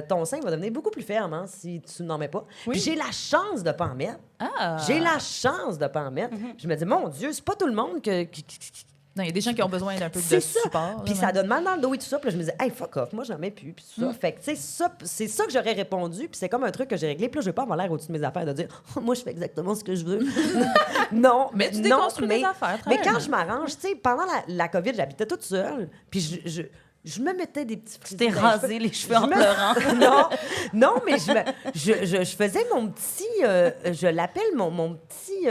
ton sein va devenir beaucoup plus ferme, hein, si tu n'en mets pas. Puis j'ai la chance de pas en mettre. J'ai la chance de pas en mettre. Je me dis, mon Dieu, c'est pas tout le monde qui Non, il y a des gens qui ont besoin d'un peu de support. Puis ça donne mal dans le dos et tout ça. Puis là, je me disais, hey, fuck off, moi, j'en mets plus. Puis tout ça. Fait que, tu sais, c'est ça que j'aurais répondu. Puis c'est comme un truc que j'ai réglé. Puis là, je vais pas avoir l'air au-dessus de mes affaires de dire, moi, je fais exactement ce que je veux. Non, mais tu déconstruis tes affaires. Mais quand je m'arrange, tu sais, pendant la COVID, j'habitais toute seule. Puis je me mettais des petits frisons. Tu t'es rasé les cheveux en pleurant. non, mais je faisais mon petit... je l'appelle mon petit...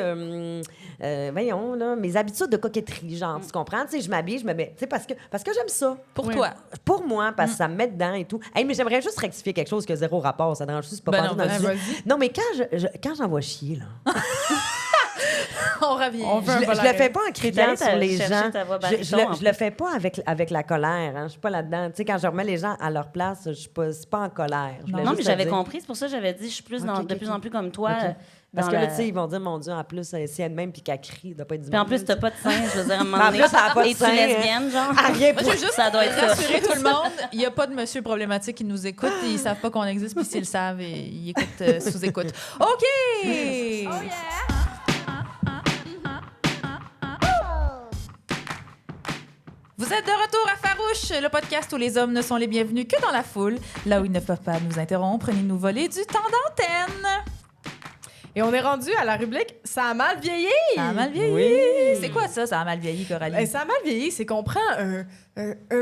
voyons, là, mes habitudes de coquetterie, genre, tu comprends? Tu sais, je m'habille, je me mets... Tu sais, parce que j'aime ça. Pour toi? Pour moi, parce que ça me met dedans et tout. Hey, mais j'aimerais juste rectifier quelque chose qui a zéro rapport. Ça dérange juste pas non, dans le sujet. Non, mais quand j'envoie chier, là... On revient. Je le fais pas en criant sur les gens. Je le fais pas avec la colère. Hein. Je suis pas là-dedans. Tu sais, quand je remets les gens à leur place, je suis pas en colère. Non, mais j'avais compris. C'est pour ça que j'avais dit, je suis plus de plus en plus comme toi. Okay. Parce que là, tu sais, ils vont dire, mon Dieu, en plus, si elle-même puis qu'elle crie, elle doit pas être du Puis en plus, t'as pas de sein, je veux dire, à un moment donné. Es-tu lesbienne, genre? Rien pour juste ça doit être rassurer tout le monde. Il n'y a pas de monsieur problématique qui nous écoute. Ils savent pas qu'on existe, puis s'ils le savent, ils écoutent sous-écoute. OK! Oh yeah! Vous êtes de retour à Farouche, le podcast où les hommes ne sont les bienvenus que dans la foule, là où ils ne peuvent pas nous interrompre ni nous voler du temps d'antenne. Et on est rendu à la rubrique « Ça a mal vieilli ». Ça a mal vieilli. Oui. C'est quoi ça a mal vieilli, Coralie? Ben, ça a mal vieilli, c'est qu'on prend un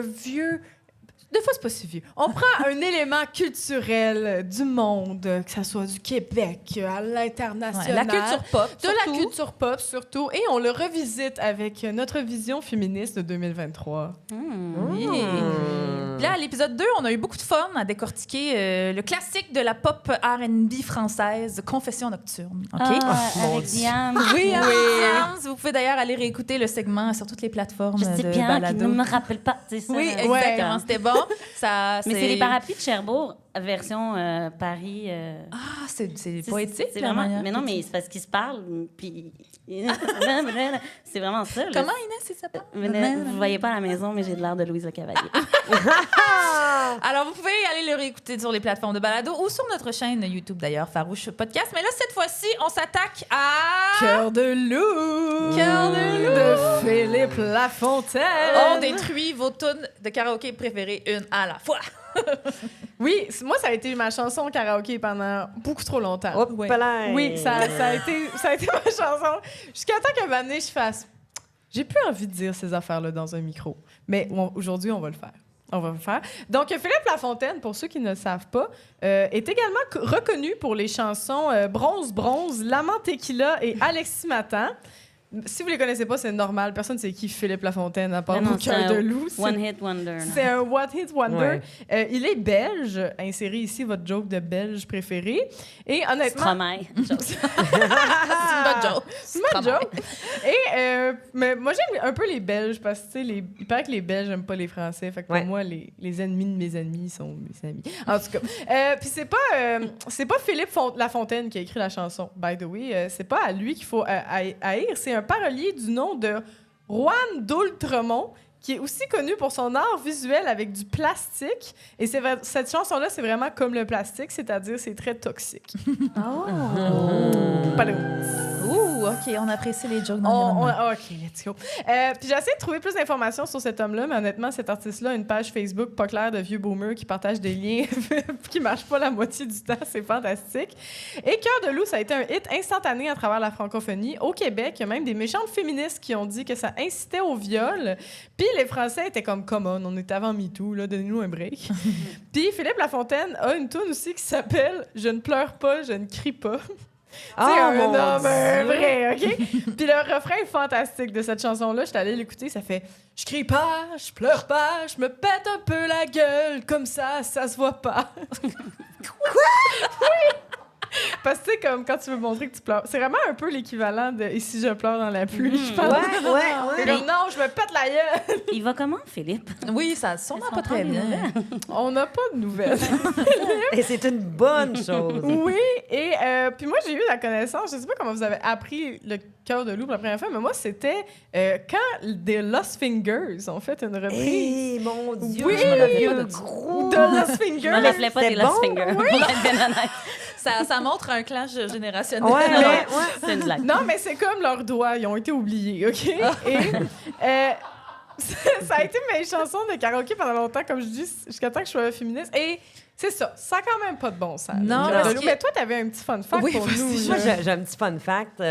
vieux... Des fois, c'est pas si vieux. On prend un élément culturel du monde, que ça soit du Québec, à l'international. La culture pop, de la culture pop, surtout. Et on le revisite avec notre vision féministe de 2023. Oui. Là, à l'épisode 2, on a eu beaucoup de fun à décortiquer le classique de la pop R&B française, Confession nocturne. OK? Avec Diane. Oui, Diane. Vous pouvez d'ailleurs aller réécouter le segment sur toutes les plateformes de balado. Je sais bien qu'il ne me rappelle pas. C'est ça. Oui, exactement. C'était bon. Mais c'est les parapluies de Cherbourg, version Paris. Ah, c'est poétique. C'est vraiment. Mais non, mais c'est parce qu'ils se parlent. Puis. C'est vraiment ça. Là. Comment Inès, il s'appelle? Vous ne voyez pas à la maison, mais j'ai de l'air de Louise Le Cavalier. Alors, vous pouvez aller le réécouter sur les plateformes de balado ou sur notre chaîne YouTube, d'ailleurs, Farouche Podcast. Mais là, cette fois-ci, on s'attaque à... Cœur de loup! Cœur de loup! De Philippe Lafontaine! On détruit vos tunes de karaoké préférées une à la fois. Oui, moi, ça a été ma chanson karaoké pendant beaucoup trop longtemps. Hop, oui, ça a été ma chanson. Jusqu'à temps qu'à un moment donné, je fasse... J'ai plus envie de dire ces affaires-là dans un micro. Mais aujourd'hui, on va le faire. On va le faire. Donc, Philippe Lafontaine, pour ceux qui ne le savent pas, est également reconnu pour les chansons Bronze, Bronze, L'Amant Tequila et Alexis Matan. Si vous les connaissez pas, c'est normal. Personne ne sait qui Philippe Lafontaine, à part Cœur de loup. One Hit Wonder. C'est un One Hit Wonder. Ouais. Il est belge. Insérez ici votre joke de belge préféré. Et honnêtement... Stromae. C'est une bonne joke. C'est une bonne joke. Et mais moi, j'aime un peu les Belges parce que, tu sais, il paraît que les Belges n'aiment pas les Français. Fait que pour moi, les ennemis de mes ennemis sont mes amis. En tout cas. Puis c'est pas Philippe Lafontaine qui a écrit la chanson, by the way. C'est pas à lui qu'il faut haïr. C'est un parolier du nom de Juan d'Outremont, qui est aussi connu pour son art visuel avec du plastique. Et cette chanson-là, c'est vraiment comme le plastique, c'est-à-dire c'est très toxique. Ouh, OK, on apprécie les jokes d'environnement. OK, let's go. Puis j'ai essayé de trouver plus d'informations sur cet homme-là, mais honnêtement, cet artiste-là a une page Facebook pas claire de vieux boomers qui partagent des liens qui marchent pas la moitié du temps. C'est fantastique. Et Cœur de loup, ça a été un hit instantané à travers la francophonie. Au Québec, il y a même des méchantes féministes qui ont dit que ça incitait au viol. Puis les Français étaient comme « Come on, on est avant MeToo, là, donnez-nous un break. » Puis Philippe Lafontaine a une tune aussi qui s'appelle « Je ne pleure pas, je ne crie pas ». C'est un homme vrai, OK? Puis le refrain est fantastique de cette chanson-là. Je suis allée l'écouter, ça fait « Je crie pas, je pleure pas, je me pète un peu la gueule, comme ça se voit pas. » Quoi? Oui! Parce que, tu sais, comme quand tu veux montrer que tu pleures, c'est vraiment un peu l'équivalent de « Et si je pleure dans la pluie », je pense. Ouais. C'est comme « Non, je me pète la gueule! Il va comment, Philippe? Oui, ça sûrement pas très bien. On n'a pas de nouvelles. Et c'est une bonne chose. Oui, et puis moi, j'ai eu la connaissance, je sais pas comment vous avez appris le Cœur de loup pour la première fois, mais moi, c'était quand des Lost Fingers ont fait une reprise. Eh, mon Dieu, Oui, je me rappelle pas de de ça. gros. De Lost Je Fingers. me rappelais pas C'était des Lost bon, Fingers. Pour être bien honnête. Ça montre un clash générationnel. Ouais. C'est une blague. Non, mais c'est comme leurs doigts, ils ont été oubliés, OK? Et ça a été mes chansons de karaoké pendant longtemps, comme je dis, jusqu'à temps que je sois féministe. Et c'est ça a quand même pas de bon sens. Non, le Cœur parce de loup. que- Mais toi, t'avais un petit fun fact Oui, pour vas-y. nous. Moi, là. j'ai un petit fun fact.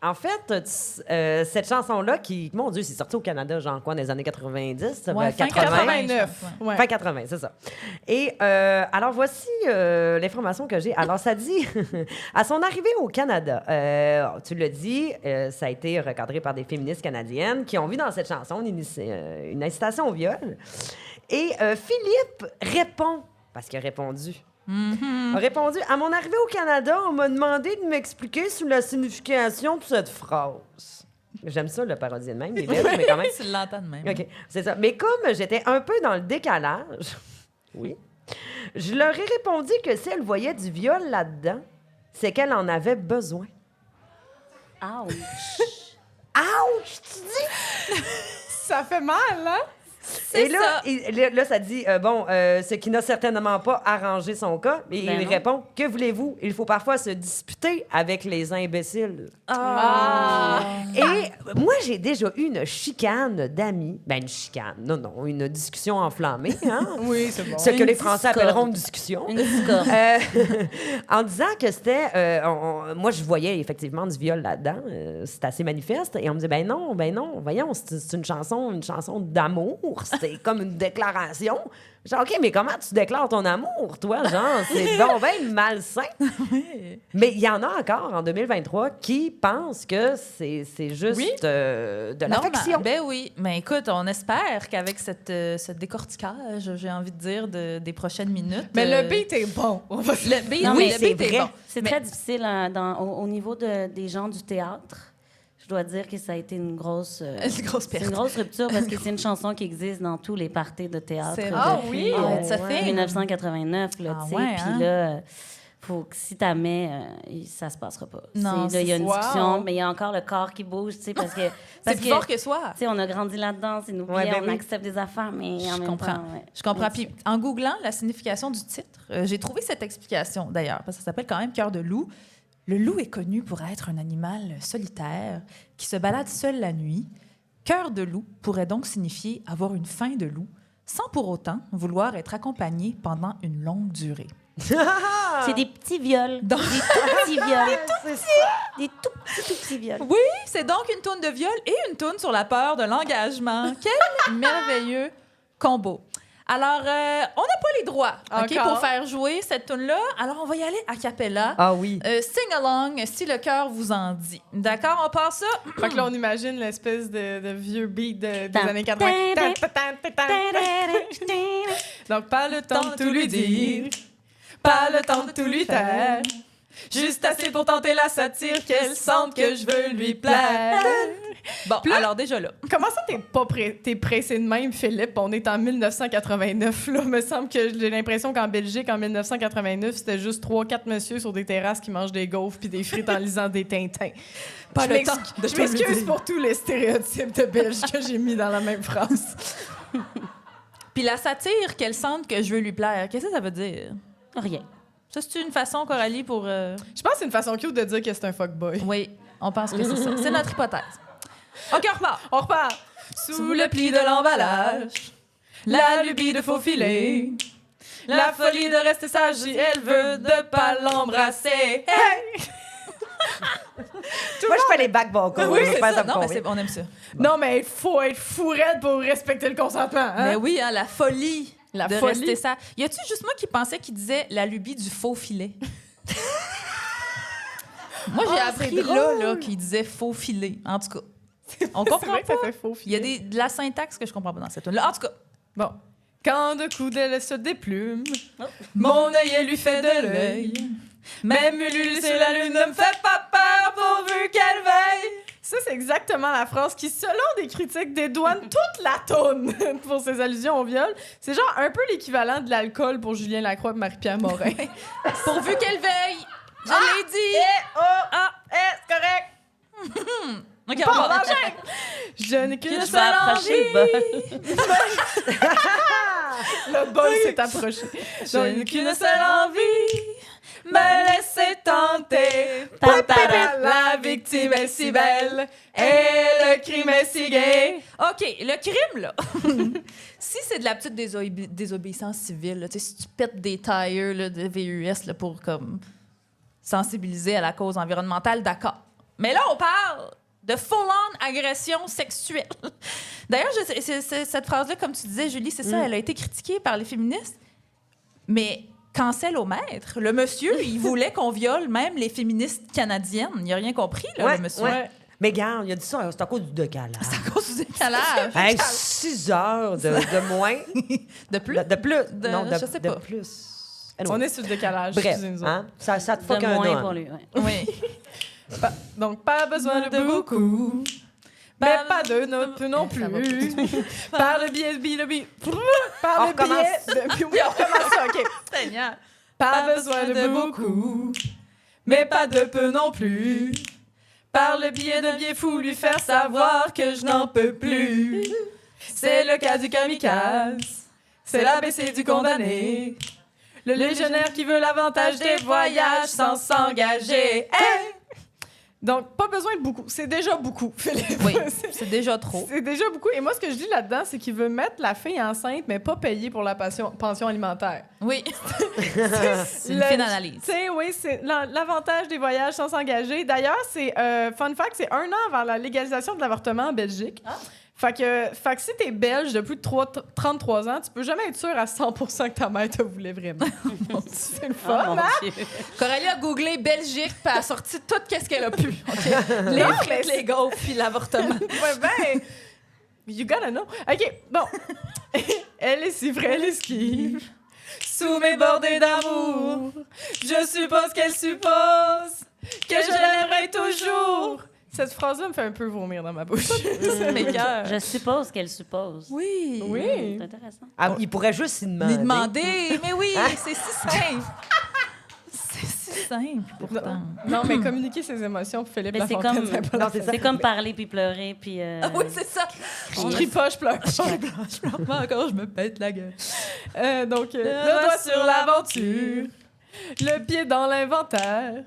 En fait, cette chanson-là, qui, mon Dieu, c'est sorti au Canada, genre quoi, dans les années 90, Ouais, fin 80. 89. Ouais. Fin 80, c'est ça. Et alors, voici l'information que j'ai. Alors, ça dit, à son arrivée au Canada, tu l'as dit, ça a été recadré par des féministes canadiennes qui ont vu dans cette chanson une incitation au viol. Et Philippe répond, parce qu'il a répondu. A répondu, à mon arrivée au Canada, on m'a demandé de m'expliquer sur la signification de cette phrase. J'aime ça, le parodier de même, il est bête, mais quand même. Tu l'entends de même. OK, c'est ça. Mais comme j'étais un peu dans le décalage, oui, je leur ai répondu que si elle voyait du viol là-dedans, c'est qu'elle en avait besoin. Ouch. Ouch, tu dis? Ça fait mal, hein? Et là, ça dit, ce qui n'a certainement pas arrangé son cas. Et Ben il non. répond, que voulez-vous? Il faut parfois se disputer avec les imbéciles. Et moi, j'ai déjà eu une chicane d'amis. Ben, une chicane. Non, une discussion enflammée, hein? Oui, c'est bon. Ce que Une les Français discorde. appelleront une discussion. Une discorde. En disant que c'était... moi, je voyais effectivement du viol là-dedans. C'est assez manifeste. Et on me disait, ben non, voyons, c'est une chanson d'amour. C'est comme une déclaration. Genre, OK, mais comment tu déclares ton amour, toi? Genre, c'est donc bien malsain. Mais il y en a encore en 2023 qui pensent que c'est juste Oui. de Non, l'affection. ben oui. Mais écoute, on espère qu'avec ce décortiquage, j'ai envie de dire, des prochaines minutes... Mais le beat est bon. On va se- Le beat, Non, oui, mais le c'est beat est vrai. bon. C'est Mais- très difficile au niveau des gens du théâtre. Je dois dire que ça a été une grosse, Une grosse c'est perte. une grosse rupture parce que c'est une chanson qui existe dans tous les parties de théâtre. C'est depuis, vrai. oui? It's a thing. 1989, là, Ah tu sais. ouais, Puis hein? là, faut que si t'as mets, ça se passera pas. Non, Là, il y a une wow. discussion, mais il y a encore le corps qui bouge, tu sais, parce que... C'est plus fort que soi. Tu sais, on a grandi là-dedans, c'est nous, Ouais, ben on oui. accepte des affaires, mais en Je même comprends. temps... ouais. Je comprends. Puis en googlant la signification du titre, j'ai trouvé cette explication d'ailleurs, parce que ça s'appelle quand même Cœur de loup. Le loup est connu pour être un animal solitaire qui se balade seul la nuit. Cœur de loup pourrait donc signifier avoir une faim de loup, sans pour autant vouloir être accompagné pendant une longue durée. C'est des petits viols. Donc- Des tout petits viols. C'est ça. Des tout petits viols. Oui, c'est donc une toune de viol et une toune sur la peur de l'engagement. Quel merveilleux combo. Alors, on n'a pas les droits Encore? pour faire jouer cette toune-là. Alors, on va y aller a cappella. Ah oui. Sing along si le cœur vous en dit. D'accord, on part ça. Fait que là, on imagine l'espèce de vieux beat des Tam, années 80. tam, Tan, tan, tan, tan. Donc, pas le temps de tout lui dire, pas le temps de tout lui taire. Juste assez pour tenter la satire, qu'elle sente que je veux lui plaire. Bon, Puis là- alors déjà là. Comment ça, t'es pressé de même, Philippe? On est en 1989, là. Me semble que j'ai l'impression qu'en Belgique, en 1989, c'était juste 3-4 messieurs sur des terrasses qui mangent des gaufres puis des frites en lisant des Tintins. Pas Je le temps de je te le m'excuse dire. pour tous les stéréotypes de Belges que j'ai mis dans la même phrase. Puis la satire qu'elle sente que je veux lui plaire, qu'est-ce que ça veut dire? Rien. Ça, c'est une façon, Coralie, pour... Je pense que c'est une façon cute de dire que c'est un fuckboy. Oui, on pense que c'est ça. C'est notre hypothèse. OK, on repart. On repart. Sous le pli de l'emballage, la lubie de faufiler, la folie de rester sage si elle veut de pas l'embrasser. Hey! Moi, je fais les back vocals. Oui, Je c'est fais ça. me Non, mais convaincre. on aime ça. Non, mais il faut être fou raide pour respecter le consentement. Hein? Mais oui, hein, la folie La de folie. rester sage. Y a-tu juste moi qui pensais qu'il disait la lubie du faux filet? Moi, j'ai Ah, appris c'est drôle. là qu'il disait faux filet. En tout cas, on C'est comprend vrai que pas. ça fait faux Il y a filet. de la syntaxe que je comprends pas dans cette tune. En tout cas, Bon. Quand de coups d'elle se déplume, mon œil lui fait de l'œil. Même Ulule sur la lune ne me fait pas peur pourvu qu'elle veille. Ça, c'est exactement la phrase qui, selon des critiques, dédouane toute la toune pour ses allusions au viol. C'est genre un peu l'équivalent de l'alcool pour Julien Lacroix et Marie-Pierre Morin. Pourvu qu'elle veille! Je l'ai dit! C'est correct! OK, Bon, on va. enchaîne! Je n'ai qu'une Je vais seule approcher envie. le bol. Le bol s'est approché. Je n'ai qu'une seule envie, me laisser tenter. La victime est si belle et le crime est si gay. OK, le crime, là. Si c'est de la petite désobéissance civile, là, si tu pètes des tires là, de VUS là, pour comme, sensibiliser à la cause environnementale, d'accord. Mais là, on parle de full-on agression sexuelle. D'ailleurs, cette phrase-là, comme tu disais, Julie, c'est ça, elle a été critiquée par les féministes. Mais cancel au maître. Le monsieur, il voulait qu'on viole même les féministes canadiennes. Il n'a rien compris, là, Ouais, le monsieur. ouais. Mais gars, il a dit ça, c'est à cause du décalage. C'est à cause du décalage. Hey, 6 heures de moins. De plus? De plus. De- non, je sais de pas. plus. On est sur le décalage. Bref, excusez-nous. hein? Ça te De fuck un moins an. pour lui, ouais. Oui. Donc, pas besoin de beaucoup. Mais pas de non plus. Par le biais Par On le recommence. biais de... Oui, on recommence ça, OK. Seigneur. Pas besoin de beaucoup, mais pas de peu non plus. Par le biais de biais fou, lui faire savoir que je n'en peux plus. C'est le cas du kamikaze, c'est l'ABC du condamné. Le légionnaire qui veut l'avantage des voyages sans s'engager. Hey! Donc, pas besoin de beaucoup. C'est déjà beaucoup, Philippe. Oui, c'est déjà trop. C'est déjà beaucoup. Et moi, ce que je dis là-dedans, c'est qu'il veut mettre la fille enceinte, mais pas payer pour la pension alimentaire. Oui. C'est une fine analyse. Tu sais, oui, c'est l'avantage des voyages sans s'engager. D'ailleurs, c'est fun fact, c'est 1 an avant la légalisation de l'avortement en Belgique. Fait que si t'es belge de plus de 33 ans, tu peux jamais être sûr à 100% que ta mère te voulait vraiment. C'est le Oh, fun, mon hein? Dieu. Coralie a googlé Belgique, puis elle a sorti tout ce qu'elle a pu. OK? Les Non, frites, mais les gaufres, puis l'avortement. Ouais, ben, you gotta know. OK, bon. Elle est si vraie, elle esquive. Sous mes bordées d'amour, je suppose qu'elle suppose que je l'aimerai toujours. Cette phrase-là me fait un peu vomir dans ma bouche. C'est mes cœurs. Je suppose qu'elle suppose. Oui. Oui. C'est intéressant. Ah, il pourrait juste s'y demander. Lui demander. Mais oui, c'est si simple. C'est si simple, pourtant. Non, mais communiquer ses émotions, Philippe Mais c'est Lafontaine, comme, c'est pas Non, c'est ça. c'est comme parler puis pleurer puis. Ah oui, c'est ça. Je crie pas, je pleure pas. Je pleure pas encore, je me pète la gueule. Donc, le doigt sur l'aventure, le pied dans l'inventaire.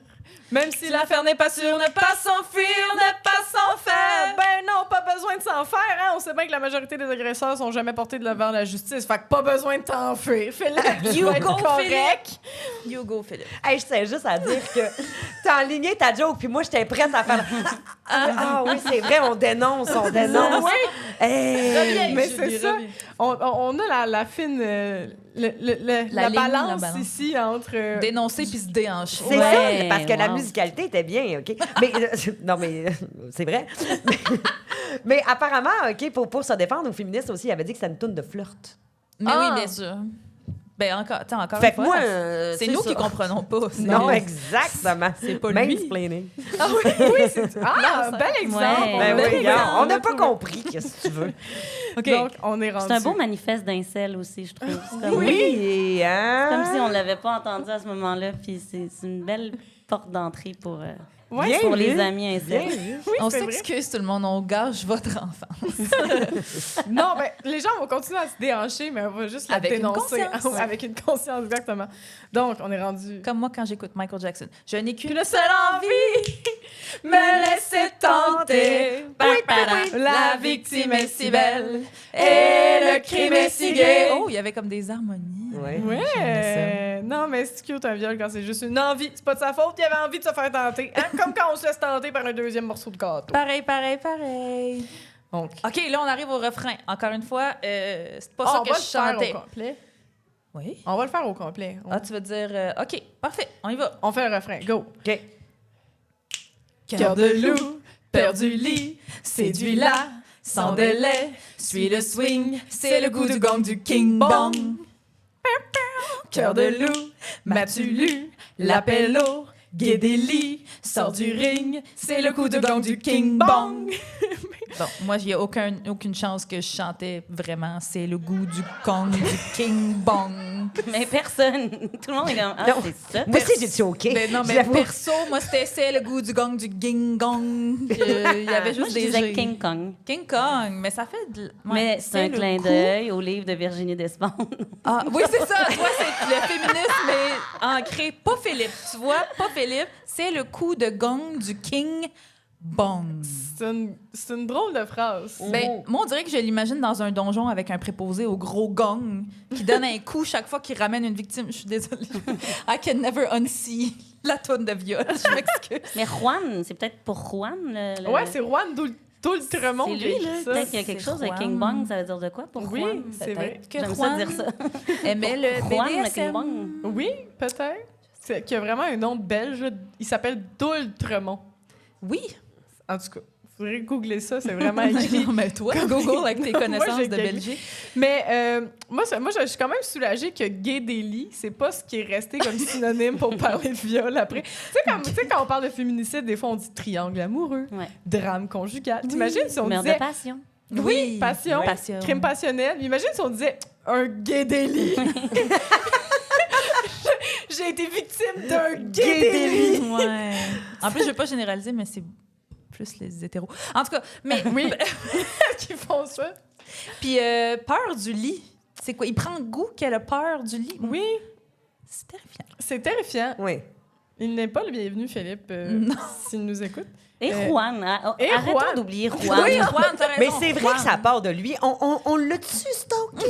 Même si l'affaire n'est pas sûre, ne pas s'enfuir, ne pas s'en faire. Ben non, pas besoin de s'en faire, hein. On sait bien que la majorité des agresseurs sont jamais portés devant la justice. Fait que pas besoin de t'enfuir. Fais-le. You Tu vas go, être correct. You go, Philippe. Hey, je tiens juste à dire que t'as enligné ta joke, puis moi, j'étais prête à faire... Ah oui, c'est vrai, on dénonce. Oui. Hey. Reviens, Mais Julie, c'est ça. reviens. On a la fine... la ligne, la balance balance. ici entre... Dénoncer puis se déhancher. C'est Ouais, ça, parce que la wow. musicalité était bien, OK? Mais, non, mais c'est vrai. Mais apparemment, OK, pour se défendre aux féministes aussi, il avait dit que c'était une toune de flirt. Mais Ah. oui, bien sûr. Ben encore Fait une que fois, moi, c'est nous qui comprenons pas. c'est Non, lui. exactement. C'est pas lui. Mansplaining. Ah oui, c'est... Ah, Non, bel exemple. Ouais. Ben Bel oui, exemple. regarde, on n'a pas compris, qu'est-ce que tu veux. OK. Donc, on est rendu... C'est un beau manifeste d'incel aussi, je trouve. C'est comme, Oui, hein? comme si on l'avait pas entendu à ce moment-là. Puis c'est une belle porte d'entrée pour, Ouais, Bien pour vu. les amis Bien incels. vu. oui, On c'est vrai. s'excuse tout le monde, on gâche votre enfant. Non, ben, les gens vont continuer à se déhancher, mais on va juste la Avec une dénoncer. conscience. Avec une conscience, exactement. Donc, on est rendu... Comme moi quand j'écoute Michael Jackson. Je n'ai qu'une Une seule envie, me laisser tenter. La victime est si belle et le crime est si gai. Oh, il y avait comme des harmonies. Ouais. Ouais. Non, mais c'est cute un viol quand c'est juste une envie. C'est pas de sa faute, il avait envie de se faire tenter. Hein? Comme quand on se laisse tenter par un deuxième morceau de gâteau. Pareil. Donc, OK, là, on arrive au refrain. Encore une fois, c'est pas ça on que va je le faire chantais. au complet. Oui. On va le faire au complet. Ah, tu vas dire... OK, parfait, on y va. On fait le refrain. Go. OK. Cœur de loup, peur du lit, séduis-la, sans délai. Suis le swing, c'est le goût du gong du King Bong. Cœur de loup, m'as-tu lu? L'appel au Guédéli, sort du ring, c'est le coup de gong du King Bong. Bon, moi, il n'y a aucune chance que je chantais vraiment. C'est le goût du gong du King Bong. Mais personne. Tout le monde est comme, ah, Non. c'est ça. Moi aussi, j'ai dit OK. Mais non, mais J'avoue. perso, moi, c'était c'est le goût du gong du Ging Gong. Il y avait Moi, juste je des disais G. King Kong. King Kong, mais ça fait de... ouais, Mais c'est un le clin coup- d'œil au livre de Virginie Despentes. Ah, oui, c'est ça. Toi, c'est le féminisme, mais ancré. Pas Philippe, tu vois, pas Philippe. C'est le coup de gong du King Bong. C'est une drôle de phrase. Ben, moi, on dirait que je l'imagine dans un donjon avec un préposé au gros gong qui donne un coup chaque fois qu'il ramène une victime. Je suis désolée. I can never unsee la toune de viol. Je m'excuse. Mais Juan, c'est peut-être pour Juan. Ouais, c'est Juan Doultremont C'est qui a lui, écrit là. ça. Peut-être qu'il y a quelque C'est chose de Juan. King Bong, ça veut dire de quoi pour Oui, Juan? c'est vrai. Peut-être que J'aime ça Juan dire ça. aimait le Juan, le King BDSM. Bong. Oui, peut-être. C'est qu'il y a vraiment un nom belge. Il s'appelle Doultremont. Oui. En tout cas, il faudrait googler ça. C'est vraiment écrit. Non, mais toi, Google avec tes Moi, connaissances j'ai de gagné. Belgique. Mais moi, je suis quand même soulagée que gay délit, c'est pas ce qui est resté comme synonyme pour parler de viol après. Tu sais, quand on parle de féminicide, des fois, on dit triangle amoureux, Ouais. drame conjugal. T'imagines si on Meurtre disait... de passion. Oui, passion, Passion. crime passionnel. Imagine si on disait un gay délit. J'ai été victime d'un gay délit. Ouais. En plus, je veux pas généraliser, mais c'est plus les hétéros. En tout cas, mais Oui, qui font ça. puis peur du lit. C'est quoi? Il prend goût qu'elle a peur du lit. Oui, C'est terrifiant. c'est terrifiant. Oui. Il n'est pas le bienvenu, Philippe, Non. s'il nous écoute. Et Juan. et Arrêtons Juan. d'oublier Juan. Oui, Juan, t'as raison. Mais c'est vrai Juan. que ça part de lui. On l'a-tu stalké?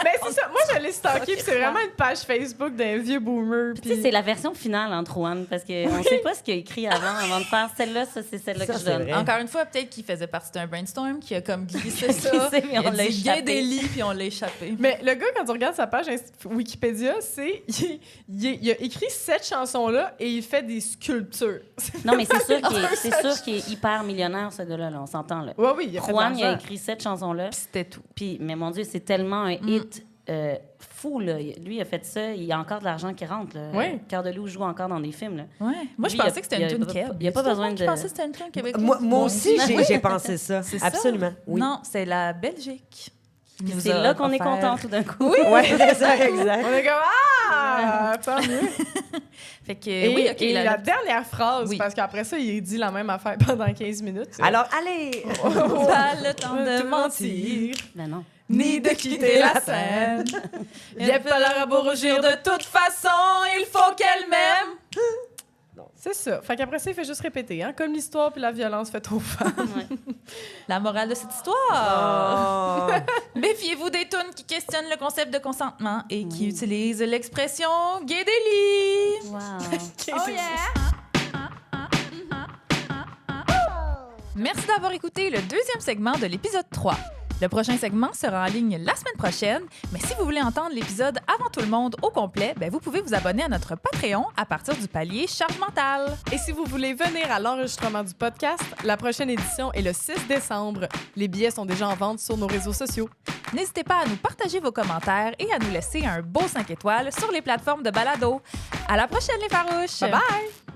Mais c'est ça, moi je l'ai stalké, puis c'est vraiment une page Facebook d'un vieux boomer. Tu sais, c'est la version finale entre Juan, parce qu'on ne sait pas ce qu'il a écrit avant de faire celle-là, ça, c'est celle-là Ça, que je c'est donne. vrai. Encore une fois, peut-être qu'il faisait partie d'un brainstorm, qui a comme glissé ça. Glissé, mais on Il a l'a dit échappé. gay des lits, puis on l'a échappé. Mais le gars, quand tu regardes sa page Wikipédia, il a écrit cette chanson-là et il fait des sculptures. Non, mais c'est sûr qu'il est hyper millionnaire, ce gars-là, là, on s'entend. Là. Ouais, oui, il a fait de Juan, il a l'argent. écrit cette chanson-là. Puis c'était tout. Puis, mais mon Dieu, c'est tellement un hit fou. Là. Lui, il a fait ça. Il y a encore de l'argent qui rentre. Là. Oui. Cœur de loup joue encore dans des films. Là. Ouais. Moi, je Lui, pensais que c'était il y a une tune pas- Keb. il y a pas besoin de- Je pensais que c'était une tune québécoise. Moi aussi, j'ai pensé ça. C'est ça? Absolument. Oui. Non, c'est la Belgique. qui nous C'est a là qu'on est offert- content tout d'un coup. Oui. Ouais, c'est ça, exact. On est comme ah, tant mieux. Fait que, Et, oui, OK. et la dernière phrase, Oui. parce qu'après ça, il dit la même affaire pendant 15 minutes. Alors, allez! Pas le temps de mentir, Ben non. ni de quitter la scène. Il a pas l'air à beau rougir de toute façon, il faut qu'elle m'aime. C'est ça. Fait qu'après ça, il fait juste répéter, hein, comme l'histoire puis la violence faite aux femmes. Ouais. La morale de cette histoire. Oh. Méfiez-vous des tunes qui questionnent le concept de consentement et qui utilisent l'expression gay des lits. Wow. Oh yeah! Merci d'avoir écouté le deuxième segment de l'épisode 3. Le prochain segment sera en ligne la semaine prochaine, mais si vous voulez entendre l'épisode avant tout le monde au complet, vous pouvez vous abonner à notre Patreon à partir du palier Charge mentale. Et si vous voulez venir à l'enregistrement du podcast, la prochaine édition est le 6 décembre. Les billets sont déjà en vente sur nos réseaux sociaux. N'hésitez pas à nous partager vos commentaires et à nous laisser un beau 5 étoiles sur les plateformes de balado. À la prochaine les farouches! Bye bye!